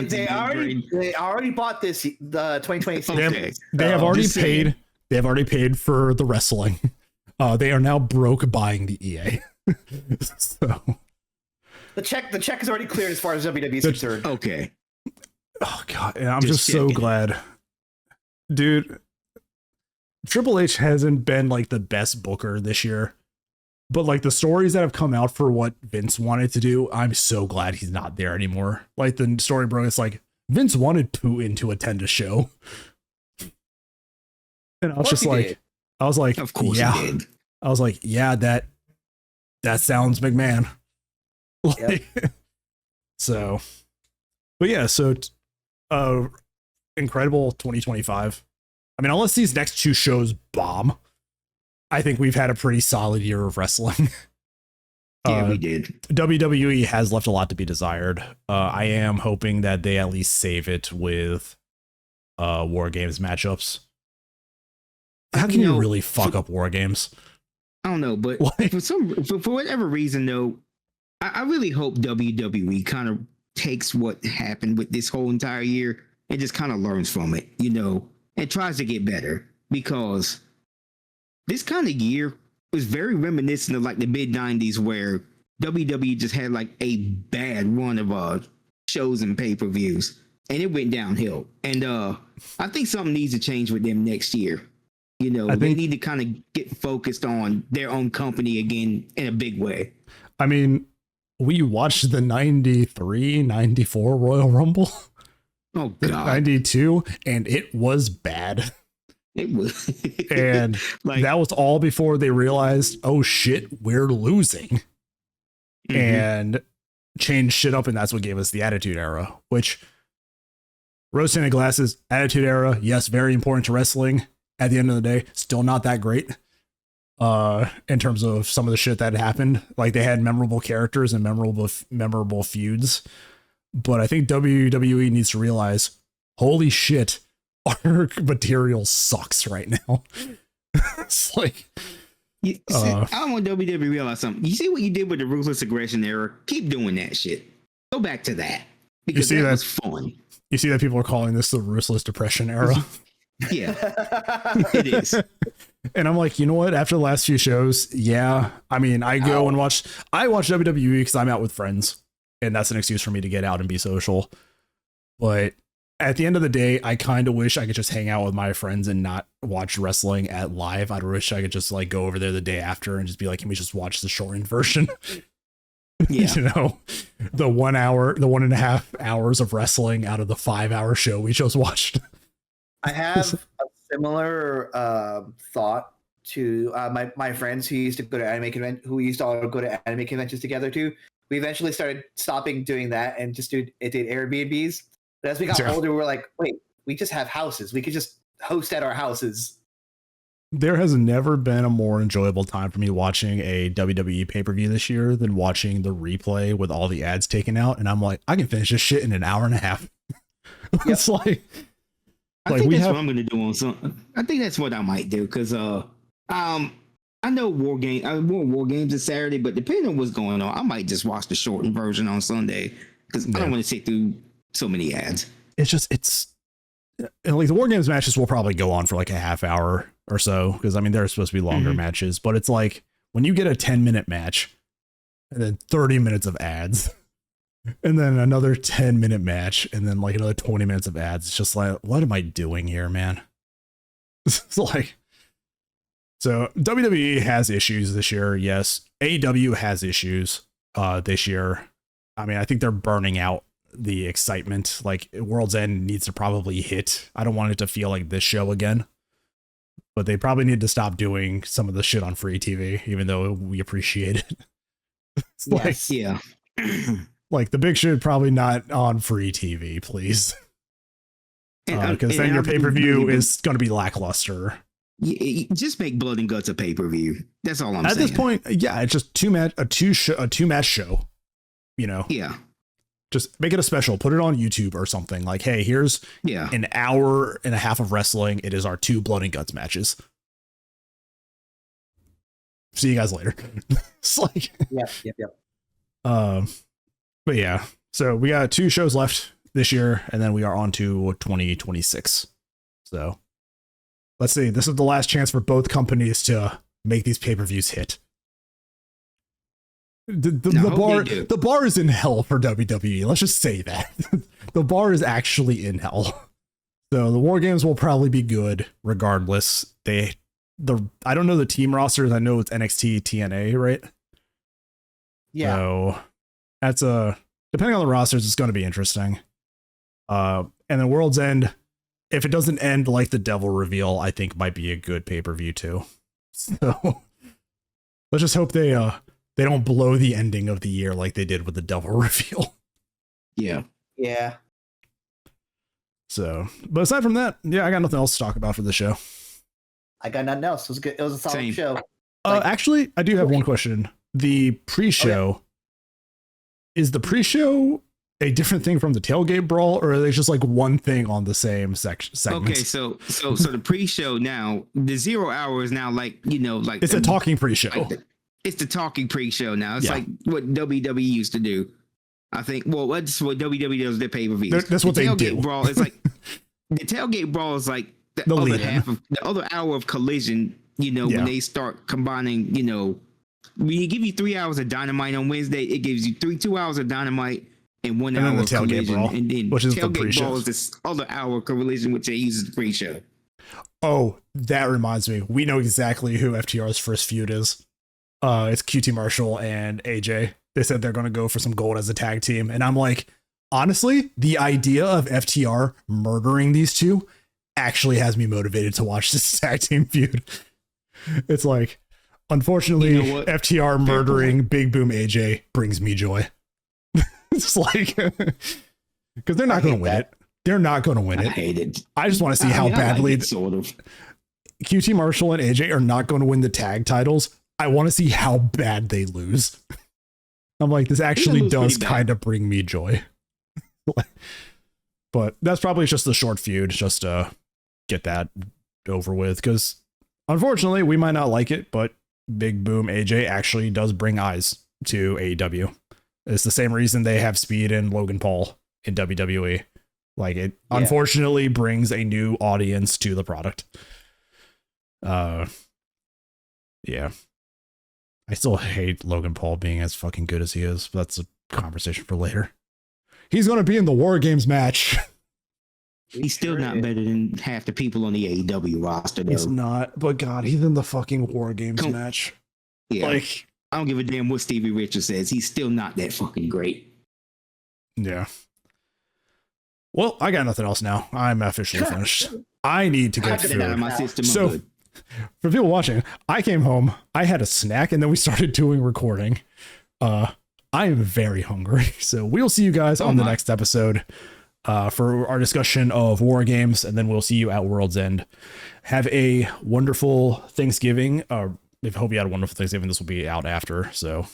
they already bought this the 2026. Okay. They have already paid. They have already paid for the wrestling. They are now broke buying the EA. So the check is already cleared as far as WWE is concerned. Okay. Oh god, and I'm just so glad, dude. Triple H hasn't been like the best booker this year, but like the stories that have come out for what Vince wanted to do, I'm so glad he's not there anymore. Like the story broke, it's like Vince wanted Putin to attend a show, and I was just like, of course yeah. he did. I was like, yeah, that sounds McMahon. Like, so, but yeah, so incredible 2025. I mean, unless these next 2 shows bomb, I think we've had a pretty solid year of wrestling. Yeah, we did. WWE has left a lot to be desired. I am hoping that they at least save it with War Games matchups. How can you really fuck up War Games? I don't know, but Like, for whatever reason, though, I really hope WWE kind of takes what happened with this whole entire year and just kind of learns from it, you know, and tries to get better, because this kind of year was very reminiscent of like the mid 90s, where WWE just had like a bad run of shows and pay-per-views, and it went downhill. And I think something needs to change with them next year. You know, they need to kind of get focused on their own company again in a big way. I mean, we watched the 93, 94 Royal Rumble. Oh, God. 92, and it was bad. It was. And like, that was all before they realized, oh shit, we're losing. And changed shit up, and that's what gave us the Attitude Era, which rose-tinted glasses, Attitude Era, yes, very important to wrestling. At the end of the day, still not that great. In terms of some of the shit that happened. Like, they had memorable characters and memorable feuds. But I think WWE needs to realize, holy shit, our material sucks right now. It's like, I want WWE to realize something. You see what you did with the Ruthless Aggression Era? Keep doing that shit. Go back to that. Because that was fun. You see that people are calling this the Ruthless Depression Era? Yeah, it is. And I'm like, you know what? After the last few shows, yeah. I mean, I watch WWE because I'm out with friends. And that's an excuse for me to get out and be social. But at the end of the day, I kind of wish I could just hang out with my friends and not watch wrestling at live. I wish I could just like go over there the day after and just be like, can we just watch the shortened version? Yeah. You know, the 1.5 hours of wrestling out of the 5-hour show we just watched. I have a similar thought to my friends who used to go to anime conventions together too. We eventually started stopping doing that and just did Airbnbs. But as we got older, we're like, wait, we just have houses. We could just host at our houses. There has never been a more enjoyable time for me watching a WWE pay-per-view this year than watching the replay with all the ads taken out. And I'm like, I can finish this shit in an hour and a half. It's like, I think that's what I'm going to do on some. I think that's what I might do because I know War Games is Saturday, but depending on what's going on, I might just watch the shortened version on Sunday because I don't want to sit through so many ads. It's like the War Games matches will probably go on for like a half hour or so because I mean they're supposed to be longer matches, but it's like when you get a 10-minute match and then 30 minutes of ads and then another 10-minute match and then like another 20 minutes of ads, it's just like, what am I doing here, man? It's like, so WWE has issues this year. Yes. AEW has issues this year. I mean, I think they're burning out the excitement. Like World's End needs to probably hit. I don't want it to feel like this show again, but they probably need to stop doing some of the shit on free TV, even though we appreciate it. Yes, yeah. Like the big shit probably not on free TV, please. Because then your pay-per-view is going to be lackluster. Just make Blood and Guts a pay-per-view. That's all I'm saying. At this point, yeah, it's just a two-match show. You know? Yeah. Just make it a special. Put it on YouTube or something. Like, hey, here's an hour and a half of wrestling. It is our 2 Blood and Guts matches. See you guys later. It's like, yep. But yeah, so we got 2 shows left this year, and then we are on to 2026. So let's see. This is the last chance for both companies to make these pay-per-views hit. The bar is in hell for WWE. Let's just say that. The bar is actually in hell. So the War Games will probably be good regardless. I don't know the team rosters. I know it's NXT, TNA, right? Yeah. So that's depending on the rosters, it's going to be interesting. And then World's End, if it doesn't end like the Devil reveal, I think might be a good pay-per-view too. So let's just hope they don't blow the ending of the year like they did with the Devil reveal. Yeah. Yeah. So, but aside from that, yeah, I got nothing else to talk about for the show. I got nothing else. It was good. It was a solid show. Actually, I do have one question. The pre-show, is the pre-show a different thing from the tailgate brawl, or are they just like one thing on the same segment? Okay, so the pre-show now, the 0 hour is now like, like it's a talking pre-show. It's the talking pre-show now. It's like what WWE used to do. I think. Well, that's what WWE does. Their pay-per-views. That's what they do. Brawl is like the tailgate brawl is like the other half of the other hour of Collision. When they start combining. When you give you 3 hours of Dynamite on Wednesday, it gives you 2 hours of Dynamite and 1 hour of Collision, brawl, and then which is tailgate the brawl is this other hour of Collision, which they use as the pre-show. Oh, that reminds me. We know exactly who FTR's first feud is. It's QT Marshall and AJ. They said they're going to go for some gold as a tag team. And I'm like, honestly, the idea of FTR murdering these two actually has me motivated to watch this tag team feud. It's like, unfortunately, You know what? FTR murdering Big Boom AJ brings me joy. It's like, because they're not going to win it. They're not going to win I it. hate it. I just want to see how badly I like it, sort of. QT Marshall and AJ are not going to win the tag titles. I want to see how bad they lose. I'm like, this actually lose does pretty bad. kind of bring me joy. But that's probably just the short feud, just to get that over with. Because unfortunately, we might not like it, but Big Boom AJ actually does bring eyes to AEW. It's the same reason they have Speed and Logan Paul in WWE. Like, it unfortunately brings a new audience to the product. Yeah. I still hate Logan Paul being as fucking good as he is, but that's a conversation for later. He's going to be in the War Games match. He's still not better than half the people on the AEW roster, though. He's not, but God, he's in the fucking War Games Come- match. Yeah. Like, I don't give a damn what Stevie Richards says. He's still not that fucking great. yeah. Well, I got nothing else now. I'm officially finished. I need to get Get it out of food. my system. I'm So, good. for people watching, I came home, I had a snack, and then we started doing recording. I am very hungry. So we'll see you guys on the next episode for our discussion of War Games, and then we'll see you at World's End. Have a wonderful Thanksgiving. I hope you had a wonderful Thanksgiving. This will be out after, so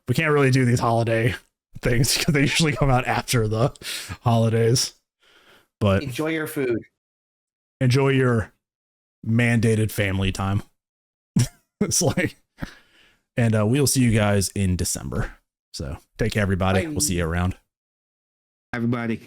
we can't really do these holiday things because they usually come out after the holidays. But Enjoy your food. enjoy your mandated family time. It's like, and we'll see you guys in December. So take care, everybody. Bye. We'll see you around. Everybody.